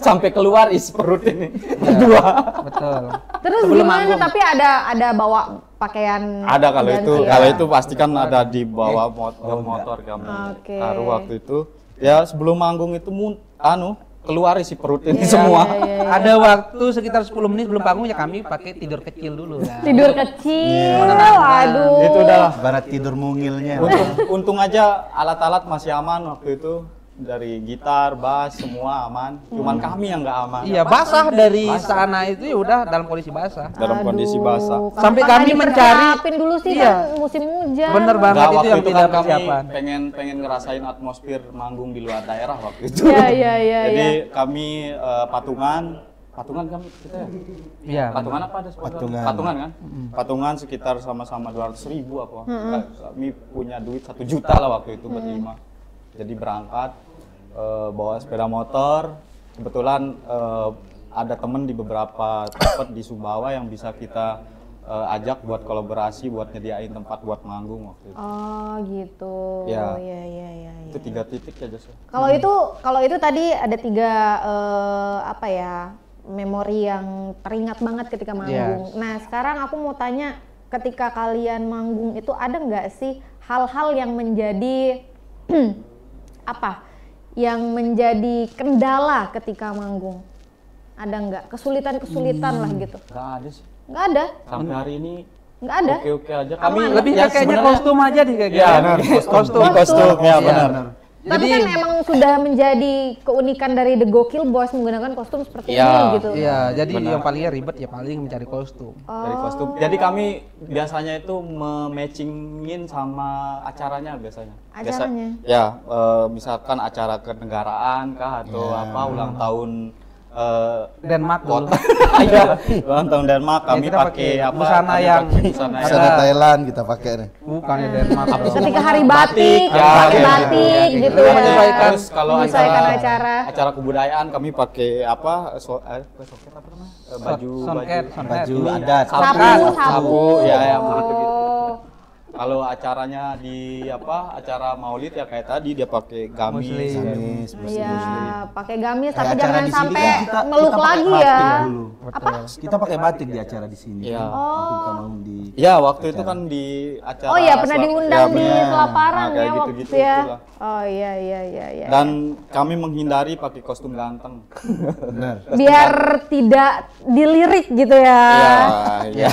sampai keluar isi perut ini. Dua. Betul. Terus Sebelum gimana? manggung. Tapi ada bawa pakaian. Ada kalau ganti itu, ya? kalau itu pasti kan ada di bawah motor kami. Oke. Taruh waktu itu. Ya sebelum manggung itu keluar isi perut ini Iya, semua. Ada waktu sekitar 10 menit sebelum panggung ya kami pakai tidur kecil dulu. Ya. Tidur kecil, Menenangkan. aduh. Itu udah. Barat tidur mungilnya. Untung aja alat-alat masih aman waktu itu. Dari gitar, bass, semua aman. Cuman kami yang nggak aman. Iya, basah dari sana itu ya udah dalam kondisi basah. Dalam kondisi basah. Sampai Kenapa kami nggak mencari- dipersiapin dulu sih Iya. kan musim hujan. Bener banget Nggak, itu waktu yang itu tidak kan kami persiapan. pengen ngerasain atmosfer manggung di luar daerah waktu itu. Iya. Jadi kami patungan kami kita ya? Iya. Patungan apa ada sponsor? Patungan. Patungan kan? Patungan sekitar sama-sama 200.000 apa. Kami punya duit 1 juta lah waktu itu berlima. Jadi berangkat bawa sepeda motor. Kebetulan ada temen di beberapa tempat di Sumbawa yang bisa kita ajak buat kolaborasi, buat nyediain tempat buat manggung waktu itu. Oh gitu. Ya. Iya. Itu 3 titik ya Jos. Kalau itu tadi ada 3 memori yang teringat banget ketika manggung. Yes. Nah sekarang aku mau tanya, ketika kalian manggung itu ada nggak sih hal-hal yang menjadi yang menjadi kendala ketika manggung? Ada nggak kesulitan lah gitu? Nggak ada sih. Nggak ada, Sampai hari ini nggak ada. oke aja. Kami Lebih ya, kayaknya sebenarnya- kostum aja deh kayak Ya, gitu. kostum ya Iya. benar. Tapi Jadi- kan emang sudah menjadi keunikan dari The Gokil Boys menggunakan kostum seperti Iya. ini gitu. Iya, jadi Benar. yang palingnya ribet ya paling mencari kostum. Dari kostum. Jadi kami biasanya itu matchingin sama acaranya biasanya. Acaranya? Ya, misalkan acara kenegaraan kah atau apa ulang tahun Denmark dulu. Iya, ulang tahun Denmark kami kita pakai apa? busana Kami yang pakai busana Busana yang Thailand kita pakai nih. Bukannya Denmark. Ketika hari batik, Ya, pakai ya, batik ya, gitu ya. ya. Menyesuaikan. Terus kalau Menyesuaikan acara. acara kebudayaan kami pakai apa? Soket apa namanya? Baju Sonket, Baju adat. sapu ya yang gitu. Oh. Kalau acaranya di apa? Acara Maulid ya kayak tadi dia pakai gamis. Gamis, Iya, pakai gamis Kayak tapi acara jangan di sini sampai kan meluk kita pakai lagi batik ya. dulu. Apa? Kita pakai batik di acara di sini. Iya. Waktu kita mau di Ya waktu itu kan di acara. Oh iya, pernah diundang di benar. Kelaparan Nah, kayak ya waktu gitu-gitu itu ya. itulah. Oh iya iya. Dan kami menghindari pakai kostum ganteng. benar. Biar tidak dilirik gitu ya. Iya.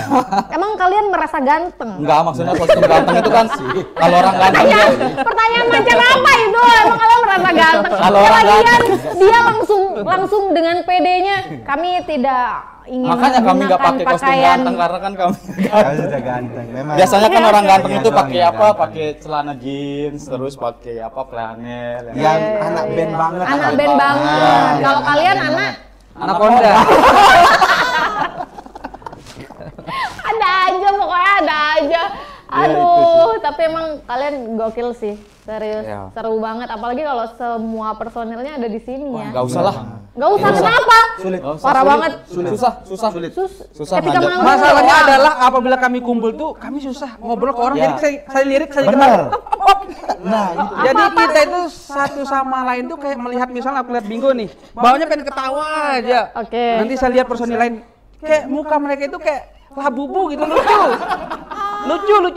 Emang kalian merasa ganteng? Enggak, maksudnya kostum ganteng itu kan kalau orang ganteng dia Pertanyaan macam apa itu? Emang kalian merasa ganteng? Kalau Ya, orang lagian dia langsung dengan PD-nya. Kami tidak ingin makanya kami nggak menggunakan pakai kostum pakaian. ganteng karena kan kami Kalian sudah ganteng. Memang. biasanya kan orang ganteng Iya, itu soalnya pakai apa? ganteng. Pakai celana jeans, terus pakai apa? Flanel. Yang anak band banget. Anak band banget. Iya, Kalau iya, kalian anak band anak Anaconda. ada aja pokoknya ada aja. Ya, itu Aduh, tapi emang kalian gokil sih. Serius, Ya. seru banget. Apalagi kalau semua personilnya ada di sini ya. Enggak usah lah. Nggak usah, kenapa? Sulit. Parah banget. Susah. Susah Ketika manjat. manggung Masalahnya doang. adalah apabila kami kumpul tuh kami susah ngobrol ke orang. Ya. Jadi saya lirik saya Benar. kenal. Nah, itu. Jadi kita itu satu sama lain tuh kayak melihat misalnya aku lihat Bingo nih, bawahnya pengen ketawa aja. Oke. Nanti saya lihat personil lain, kayak muka mereka itu kayak labubu gitu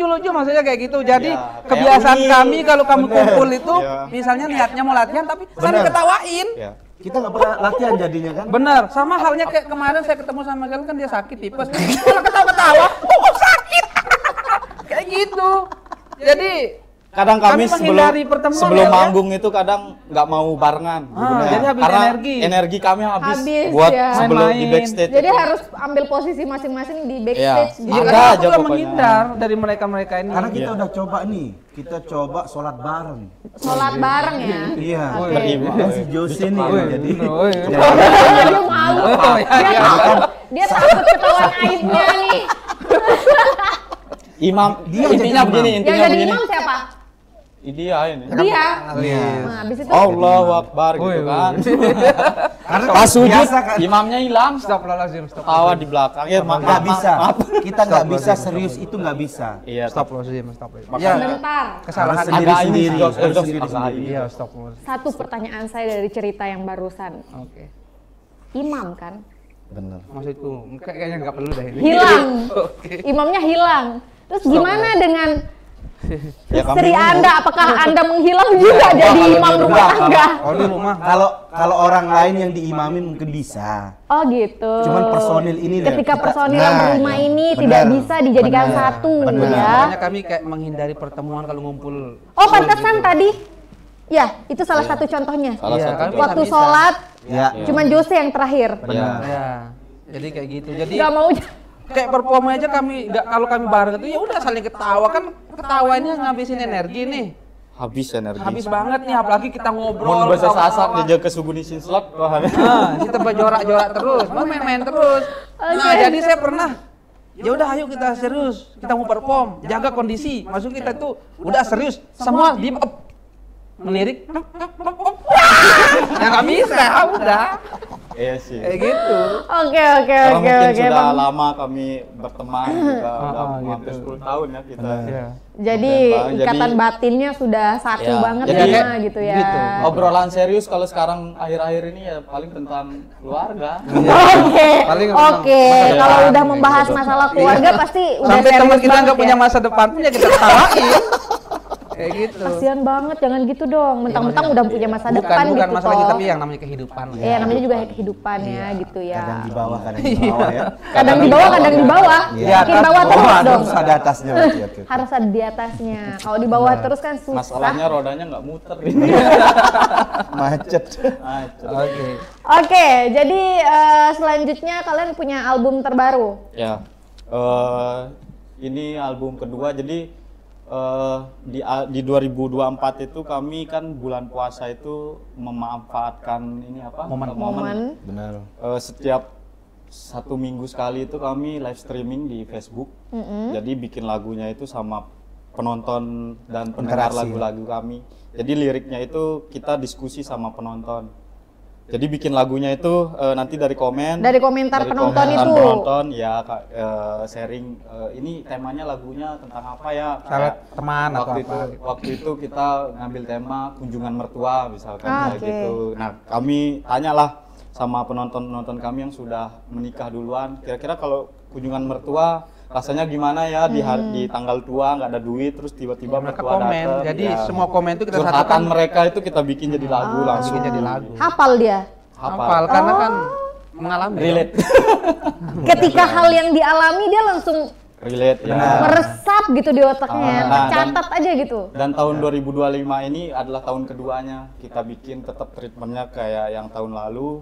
lucu maksudnya kayak gitu. Jadi Ya, kayak kebiasaan unik. kami kalau kami Bener. kumpul itu, Ya. misalnya niatnya mau latihan tapi saling Bener. ketawain. Ya. Kita nggak pernah latihan jadinya kan? Bener, sama halnya kayak kemarin saya ketemu sama kalian kan dia sakit tipes, malah ketawa-ketawa, kok sakit? Kayak gitu. Jadi Kadang kami menghindari pertemuan sebelum ya, manggung itu kadang nggak mau barengan. jadi habis Karena energi. kami habis Habis, buat ya. sebelum di Main-main. backstage. Jadi itu. harus ambil posisi masing-masing di Iya. backstage. Iya, Ada karena aku aja juga pokoknya. menghindar dari mereka-mereka ini. Karena kita udah coba nih, kita coba sholat bareng. Sholat bareng ya. Iya. Oke. Dan si Jose nih Woi, jadi woi. Dia malu. Oh, iya, Dia iya. takut. Dia takut ketahuan aibnya nih. Imam, Dia intinya jadi begini, Yang intinya jadi begini. imam siapa? Dia ini. Dia. Iya. Nah, habis itu Allahu Akbar gitu Woi, kan. Karena Pas sujud, biasa kan imamnya hilang. Astagfirullahaladzim, stop. Tawa di belakang. Ya, nggak bisa. maaf. Kita nggak bisa serius itu nggak bisa. Iya, Astagfirullahaladzim, stop. Makanya- sebentar. Kesalahan Harus ini. sendiri-sendiri. Agak ini, Harus agak sendiri-sendiri. ini. Iya, astagfirullahaladzim. Satu pertanyaan saya dari cerita yang barusan. Oke. Imam kan? Bener. Maksudku, kayaknya nggak perlu deh ini. Hilang. Oke. Imamnya hilang. Terus gimana dengan Ya, istri kami- Anda? Apakah Anda menghilang juga jadi kalau imam di rumah rumah, tangga? Oh di rumah. Kalau orang lain yang diimamin mungkin bisa. Oh gitu. Cuman personil ini deh, Ketika kita- personil nah, rumah iya. ini Benar. tidak bisa dijadikan Benar. satu Benar. ya. Makanya kami kayak menghindari pertemuan kalau ngumpul. Oh pantesan tadi. Ya, itu salah satu contohnya. Salah Iya, satu. kami Waktu bisa. sholat, Ya. cuman Jose yang terakhir. Benar. Ya. Jadi kayak gitu. Jadi Gak mau. kayak perform aja kami nggak kalau kami bareng itu ya udah saling ketawa kan ketawainnya ngabisin energi nih. Habis energi. Habis banget nih apalagi kita ngobrol. Mau bahasa ketawa-ketawa. sasak dia ke subuh di slot. Nah, kita berjorak-jorak terus, mau main-main terus. Nah, Oke. jadi saya pernah ya udah ayo kita serius, kita mau perform, jaga kondisi. Maksud kita itu udah serius, semua di melirik. Ya nggak bisa, udah. Iya sih. Kayak gitu. Oke. Karena mungkin sudah Bang. lama kami berteman juga udah gitu. hampir 10 tahun ya kita. Ya. Jadi Jadi- ikatan batinnya sudah satu Ya, banget jadi- ya gitu ya. gitu. Obrolan serius kalau sekarang akhir-akhir ini ya paling tentang keluarga. Oke. Paling tentang Oke, masa kalau depan, udah membahas gitu. masalah keluarga pasti udah Sampai serius teman kita banget nggak punya ya. masa depan punya kita ketawain. Kayak gitu. Kasian banget, jangan gitu dong. Mentang-mentang udah punya masa depan Bukan gitu masalah toh. kita, tapi yang namanya kehidupan. Iya, namanya juga kehidupan ya gitu ya. Kadang di bawah, kadang di bawah ya. Kadang di bawah, kadang di bawah. Iya. Makin bawah terus dong. Harus ada atasnya. Oke, oke. Harus ada di atasnya. Kalau di bawah terus kan susah. Masalahnya rodanya nggak muter ini. Macet. Oke. Oke, jadi selanjutnya kalian punya album terbaru. Ya, ini album kedua. Jadi Di 2024 itu kami kan bulan puasa itu memanfaatkan ini apa? Momen. Benar. Setiap 1 minggu sekali itu kami live streaming di Facebook. Jadi bikin lagunya itu sama penonton dan pendengar Interaksi. lagu-lagu kami. Jadi liriknya itu kita diskusi sama penonton. Jadi bikin lagunya itu nanti dari komen. Dari komentar penonton komentar itu. penonton ya sharing ini temanya lagunya tentang apa ya? Salah Kayak teman atau waktu itu apa. waktu itu kita ngambil tema kunjungan mertua misalkan kayak Oke. gitu. Nah, kami tanyalah sama penonton-penonton kami yang sudah menikah duluan, kira-kira kalau kunjungan mertua rasanya gimana ya di tanggal tua nggak ada duit terus tiba-tiba Mereka mertua komen. datang, Jadi ya. semua komen itu kita Curhatan satukan mereka itu kita bikin jadi lagu langsung bikin jadi lagu. Hafal dia. Hafal karena kan mengalami. Relate. Ketika hal yang dialami dia langsung Relate ya. meresap gitu di otaknya, Nah, tercatat aja gitu. Dan tahun 2025 ini adalah tahun keduanya kita bikin tetap treatmentnya kayak yang tahun lalu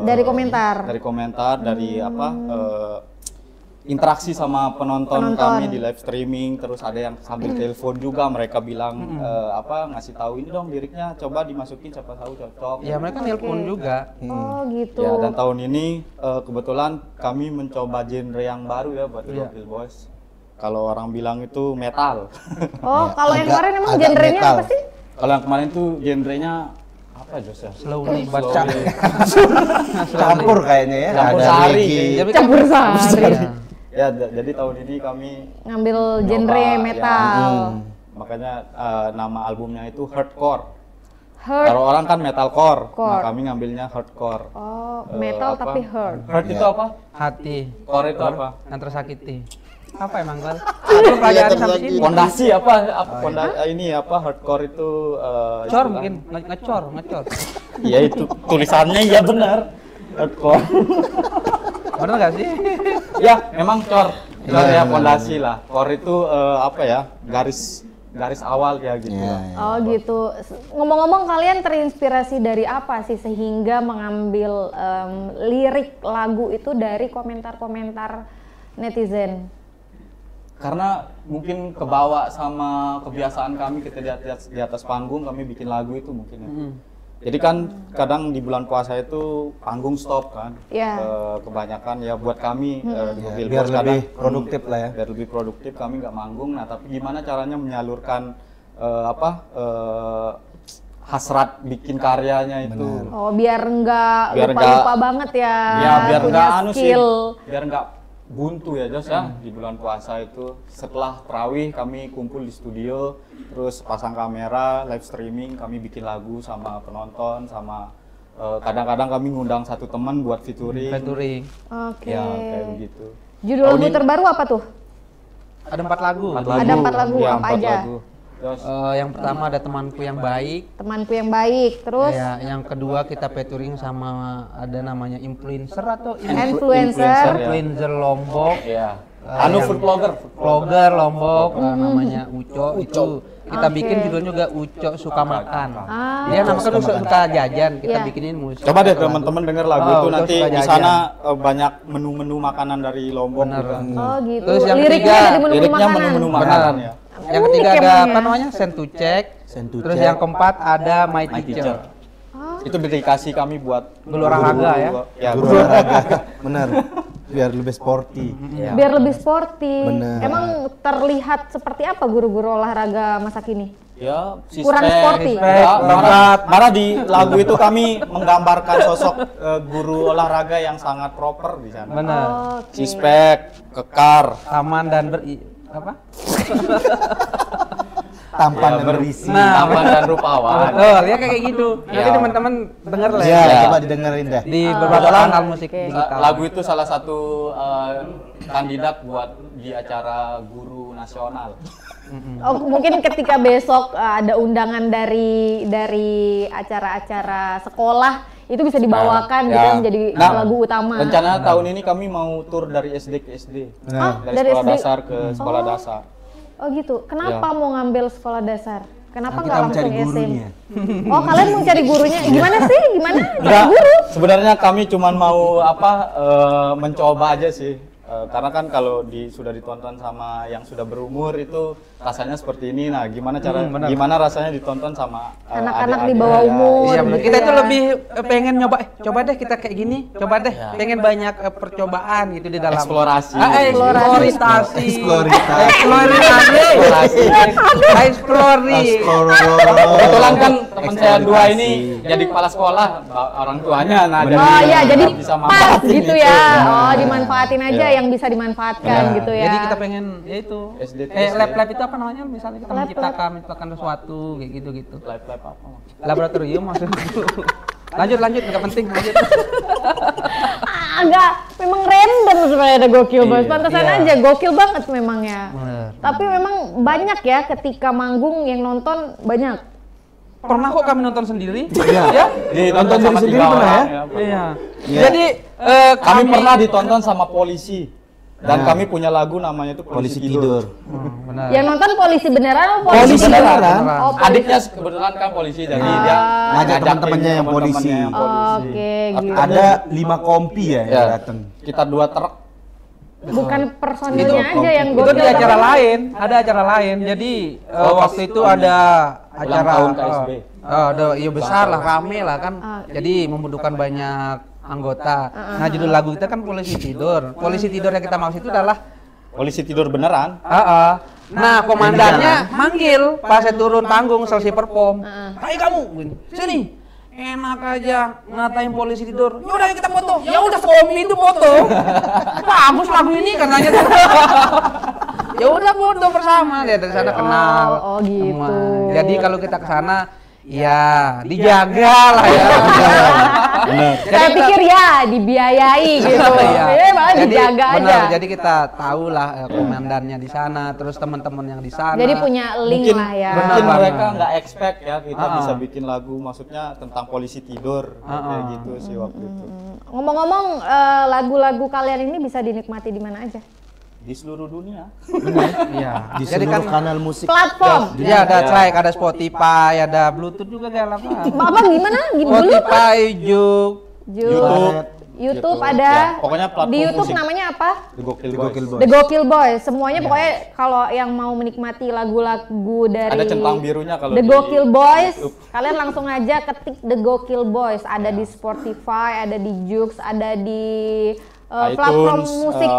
Dari komentar. dari komentar dari apa interaksi sama penonton kami di live streaming, terus ada yang sambil telepon juga mereka bilang apa ngasih tahu ini dong liriknya coba dimasukin siapa tahu cocok. Ya mereka nelpon juga. Oh gitu. Ya, dan tahun ini kebetulan kami mencoba genre yang baru ya buat Gokil Boys. Kalau orang bilang itu metal. Oh kalau yang kemarin emang agak genrenya metal. apa sih? Kalau yang kemarin tuh genrenya apa Jos ya? Slowly baca. Campur kayaknya ya. Campur Ada sari. reggae. Jadi Campur sari. Ya, jadi tahun ini kami Ngambil nyoba, genre ya, metal. makanya nama albumnya itu Hardcore. Hurt. Kalau orang kan metalcore, Core. nah kami ngambilnya hardcore. Oh metal apa? tapi hurt. Hurt itu apa? Hati Core itu apa? yang tersakiti. Apa emang Gal? Aku pelajaran sampai sini. Pondasi apa? Ini apa? Hardcore itu Cor istilah- mungkin ngecor. Iya itu tulisannya ya benar. Hardcore. Benar nggak sih? Ya, memang cor ya pondasi lah. Core itu apa ya? Garis awal ya gitu. Iya, lah. iya. Oh gitu. Ngomong-ngomong kalian terinspirasi dari apa sih sehingga mengambil lirik lagu itu dari komentar-komentar netizen? Karena mungkin kebawa sama kebiasaan kami kita di atas panggung kami bikin lagu itu mungkin ya. Jadi kan kadang di bulan puasa itu panggung stop kan. Iya. Kebanyakan ya buat kami di Gokil Biar Boys lebih kadang, produktif lah ya. biar lebih produktif kami nggak manggung. Nah tapi gimana caranya menyalurkan hasrat bikin karyanya itu. Oh biar nggak Biar lupa-lupa banget ya. Ya biar punya nggak anu sih, skill. biar nggak buntu ya Jos ya di bulan puasa itu. Setelah tarawih kami kumpul di studio, terus pasang kamera, live streaming, kami bikin lagu sama penonton, sama kadang-kadang kami ngundang satu teman buat featuring. Featuring. Oke. Ya kayak begitu. Judul Tahun lagu ini- terbaru apa tuh? Ada 4 lagu. Ada 4 lagu, Ya, apa 4 aja? lagu. Jos, Yang pertama ada temanku yang baik. Temanku yang baik. Terus Ya, yang kedua kita featuring sama ada namanya influencer atau influencer. influencer Lombok. ya. yang Food blogger. Vlogger Lombok namanya Uco. Itu kita bikin judulnya juga Uco suka makan. Dia namanya tuh suka jajan, kita Iya. bikinin musik. Coba deh teman-teman denger lagu Oh, itu Uco nanti suka di jajan. sana banyak menu-menu makanan dari Lombok. Bener. juga. Oh gitu. Terus yang Liriknya ketiga, dari menu-menu liriknya makanan. menu-menu Benar. makanan ya. Yang ketiga Unik ada emang apa ya. namanya? Send to check. Send to Terus check. yang keempat ada My My Teacher. Teacher. Itu dedikasi kami buat Guru olahraga ya. Ya, Guru olahraga. Bener. Biar lebih sporty. Ya. Biar lebih sporty. Bener. Emang terlihat seperti apa guru-guru olahraga masa kini? Ya, si Kurang Spek. sporty. Ya, marah di lagu itu kami menggambarkan sosok guru olahraga yang sangat proper di sana. Benar. Oke. Si Spek, kekar, Taman dan apa? Tampan Ya, dan berisi. tampan dan rupawan. Betul, ya kayak gitu. Nanti Ya. teman-teman denger lah Ya, ya. coba didengerin dah. Di beberapa kanal musik digital. Lagu itu salah satu kandidat buat di acara guru nasional. Oh, mungkin ketika besok ada undangan dari acara-acara sekolah itu bisa dibawakan gitu Ya. ya, menjadi lagu utama. Rencana tahun ini kami mau tur dari SD ke SD. Nah. Dari dari sekolah SD? dasar ke sekolah dasar. Oh gitu. Kenapa mau ngambil sekolah dasar? Kenapa Nah, nggak kita langsung mencari gurunya. SMP? Oh, kalian mau cari gurunya? Gimana sih? Gimana? Cari Enggak, guru? sebenarnya kami cuman mau mencoba aja sih. karena kan kalau sudah ditonton sama yang sudah berumur itu rasanya seperti ini. Nah, gimana rasanya ditonton sama anak-anak di adik-adik, bawah ya, umur. Iya, gitu kita ya. itu lebih pengen nyoba, coba deh kita kayak gini, coba deh, pengen banyak percobaan gitu di dalam Eksplorasi. Eksplorasi. Kebetulan kan teman saya dua ini jadi kepala sekolah, orang tuanya, nah Oh iya, jadi bisa pas manfaatin gitu itu. ya. Oh, dimanfaatin aja Iya. yang bisa dimanfaatkan gitu ya. Jadi kita pengen ya itu lab itu apa namanya? Misalnya kita menciptakan sesuatu kayak gitu. Lab apa? Laboratorium maksudnya. Lanjut nggak penting lanjut. Agak memang random sebenarnya ada Gokil Boys. Pantesan Iya. aja gokil banget memang ya. Bener. Tapi memang banyak ya ketika manggung yang nonton banyak. Pernah kok kami nonton sendiri? Iya. Ditonton diri sendiri pernah ya? Iya. Iya. Jadi Kami pernah ditonton sama polisi. Dan kami punya lagu namanya itu Polisi tidur. benar. Yang nonton polisi beneran atau polisi Polisi beneran. Oh, polisi. Adiknya kebetulan kan polisi, jadi dia Ngajak teman-temannya yang polisi. Oke, gitu. Ada 5 kompi ya yang datang. Kita 2 truk. Bukan personilnya aja yang Itu gokil. di acara banget. lain, ada acara lain. Jadi waktu itu ada acara tahun KSB. iya besar lah, rame lah kan. Jadi membutuhkan banyak anggota. Nah, judul lagu kita kan Polisi Tidur. Polisi tidur yang kita maksud itu adalah Polisi tidur beneran. Nah, komandannya manggil pas saya turun panggung selesai perform. Hai kamu, gini, sini. Enak aja ngatain polisi tidur. Ya udah yuk kita foto. Ya udah sekompi itu foto. Bagus lagu ini katanya. Ya udah foto bersama. Dia dari sana kenal. Oh, gitu. semua. Jadi kalau kita ke sana ya dijaga lah ya. Benar. Saya pikir ya dibiayai gitu. Malah dijaga benar, aja. jadi kita tahu lah komandannya di sana, terus teman-teman yang di sana. Jadi punya link Mungkin, lah ya. mungkin Benar mereka banget. nggak expect ya kita bisa bikin lagu maksudnya tentang polisi tidur kayak gitu sih waktu itu. Ngomong-ngomong, lagu-lagu kalian ini bisa dinikmati di mana aja? Di seluruh dunia. Iya. Di Jadi seluruh kan kanal musik. Platform. ya ada track, ada Spotify, ada Bluetooth juga kayak apa? Apa gimana? Dulu Spotify, Juk. YouTube Ya, ada. pokoknya platform Di YouTube musik. namanya apa? The Gokil Gokil Boys. Boys. The Gokil Boys. Semuanya pokoknya kalau yang mau menikmati lagu-lagu dari Ada centang birunya kalau The di Gokil Boys, YouTube. kalian langsung aja ketik The Gokil Boys. Ada di Spotify, ada di Joox, ada di platform iTunes, musik.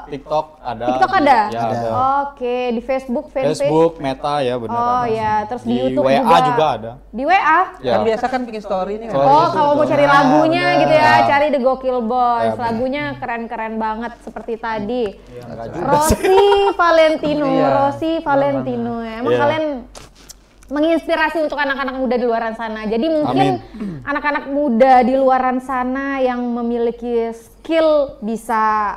TikTok ada. TikTok ada? Ya, ada. Oke, di Facebook, fanpage. Facebook, Meta ya benar. Oh ada. ya, terus di YouTube WA juga ada. Di WA? Ya. Kan biasa kan bikin story nih kan. Oh, kalau mau cari lagunya bener. gitu ya, Ya. cari The Gokil Boys. Ya, bener. Lagunya keren-keren banget seperti tadi. Enggak juga. Rossi Valentino, Iya, Rossi Valentino. Emang Iya. kalian menginspirasi untuk anak-anak muda di luaran sana. Jadi mungkin anak-anak muda di luaran sana yang memiliki skill bisa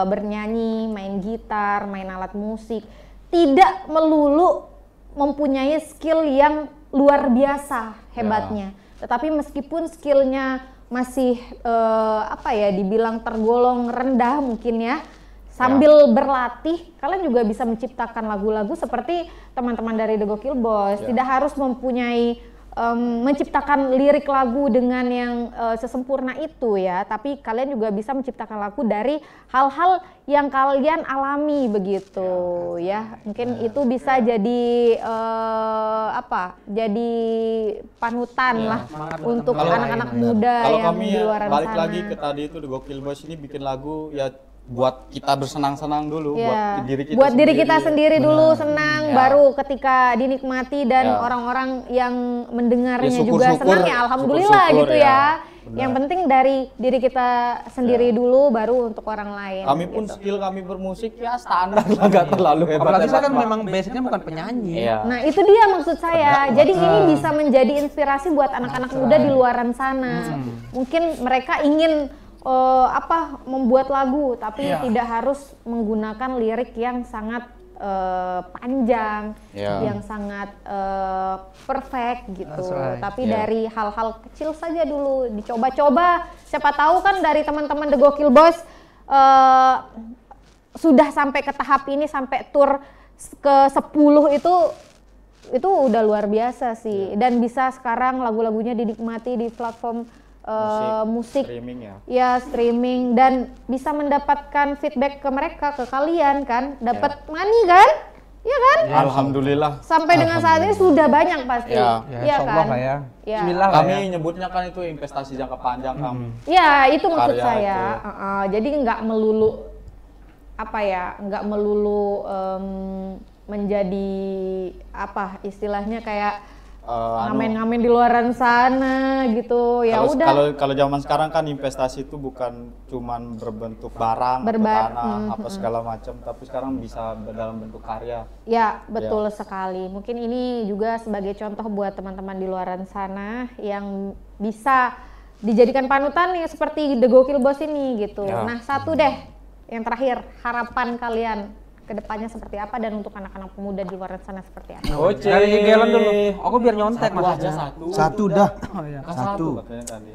bernyanyi, main gitar, main alat musik, tidak melulu mempunyai skill yang luar biasa hebatnya. Tetapi meskipun skillnya masih dibilang tergolong rendah mungkin ya, sambil berlatih kalian juga bisa menciptakan lagu-lagu seperti teman-teman dari The Gokil Boys. Tidak harus mempunyai menciptakan lirik lagu dengan yang sesempurna itu ya, tapi kalian juga bisa menciptakan lagu dari hal-hal yang kalian alami begitu ya. Mungkin itu bisa jadi jadi panutan lah untuk anak-anak muda Kalau yang kami di ya, luar balik sana. lagi ke tadi itu The Gokil Boys ini bikin lagu ya buat kita bersenang-senang dulu, Ya, buat diri kita sendiri dulu senang, baru ketika dinikmati dan Ya. orang-orang yang mendengarnya Ya, juga syukur-syukur, senang ya alhamdulillah syukur-syukur gitu ya. ya. Benar. Yang penting dari diri kita sendiri dulu, baru untuk orang lain. Kami pun gitu. skill kami bermusik ya standar lah, nggak terlalu hebat. Apalagi saya kan memang basicnya bukan penyanyi. Iya. Nah itu dia maksud saya. Jadi ini bisa menjadi inspirasi buat anak-anak muda di luaran sana. Mungkin mereka ingin membuat lagu, tapi tidak harus menggunakan lirik yang sangat panjang, yang sangat perfect gitu. That's right. Tapi dari hal-hal kecil saja dulu dicoba-coba. Siapa tahu kan dari teman-teman The Gokil Boys sudah sampai ke tahap ini, sampai tour ke 10 itu udah luar biasa sih. Dan bisa sekarang lagu-lagunya dinikmati di platform musik streaming ya. ya streaming, dan bisa mendapatkan feedback ke mereka, ke kalian kan, dapat money kan, ya kan? Alhamdulillah. Sampai dengan saat ini sudah banyak pasti, Ya. Ya, iya insyaallah kan? lah ya. Ya. Bismillah lah Kami ya. nyebutnya kan itu investasi jangka panjang, Kang. Ya itu maksud Karya saya. itu. Jadi nggak melulu apa ya, nggak melulu menjadi apa istilahnya kayak ngamen-ngamen di luaran sana gitu. Ya udah. Kalau zaman sekarang kan investasi itu bukan cuman berbentuk barang atau tanah apa segala macam, tapi sekarang bisa dalam bentuk karya. Ya, betul sekali. Mungkin ini juga sebagai contoh buat teman-teman di luaran sana yang bisa dijadikan panutan nih seperti The Gokil Boss ini gitu. Ya. Nah, satu deh yang terakhir, harapan kalian ke depannya seperti apa dan untuk anak-anak pemuda di luaran sana seperti apa? Oce. Dari Gelan dulu. Aku biar nyontek Satu aja maksudnya. satu. Satu dah. Kan Satu. katanya tadi.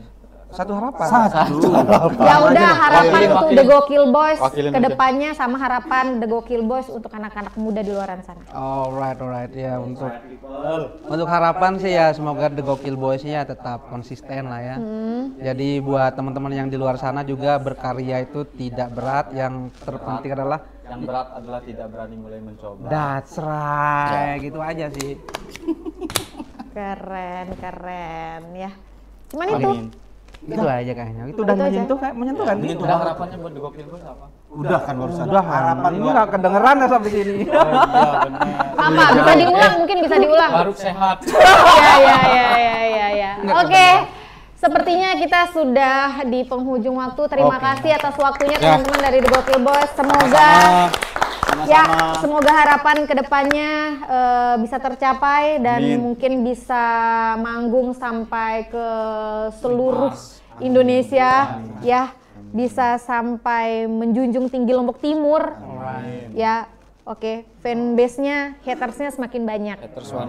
Satu harapan. Satu. Ya udah, harapan untuk Wakilin. The Gokil Boys Wakilin ke aja. depannya sama harapan The Gokil Boys untuk anak-anak muda di luaran sana. Alright ya, untuk harapan sih ya semoga The Gokil Boys ya tetap konsisten lah ya. Jadi buat teman-teman yang di luar sana juga berkarya itu tidak berat, yang terpenting adalah Yang berat adalah tidak berani mulai mencoba. that's right, gitu aja sih. Keren ya. Cuman itu. Amin. Gitu aja kayaknya. Itu udah Itu aja. menyentuh kan? Udah harapannya buat The Gokil Boys apa? Udah kan barusan. Udah harapan ini nggak kedengeran ya sampai sini. Oh iya benar. Apa? Bisa diulang? Mungkin bisa diulang. Baru sehat. Ya. Oke. Sepertinya kita sudah di penghujung waktu. Terima kasih atas waktunya teman-teman dari The Gokil Boys. Semoga ya, semoga harapan kedepannya bisa tercapai dan Amin. mungkin bisa manggung sampai ke seluruh Indonesia ya, bisa sampai menjunjung tinggi Lombok Timur. Ya, oke. Fanbase-nya, hatersnya semakin banyak.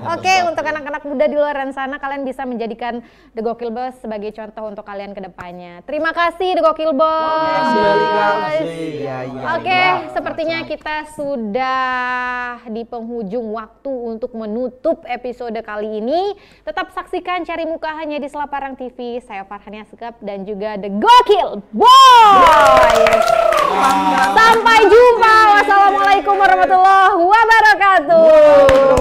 Oke, untuk anak-anak muda di luar sana, kalian bisa menjadikan The Gokil Boys sebagai contoh untuk kalian ke depannya. Terima kasih The Gokil Boys. Oke, sepertinya kita sudah di penghujung waktu untuk menutup episode kali ini. Tetap saksikan Cari Muka hanya di Selaparang TV. Saya Farhania Segap dan juga The Gokil Boys. Sampai jumpa. Wassalamualaikum warahmatullahi wabarakatuh.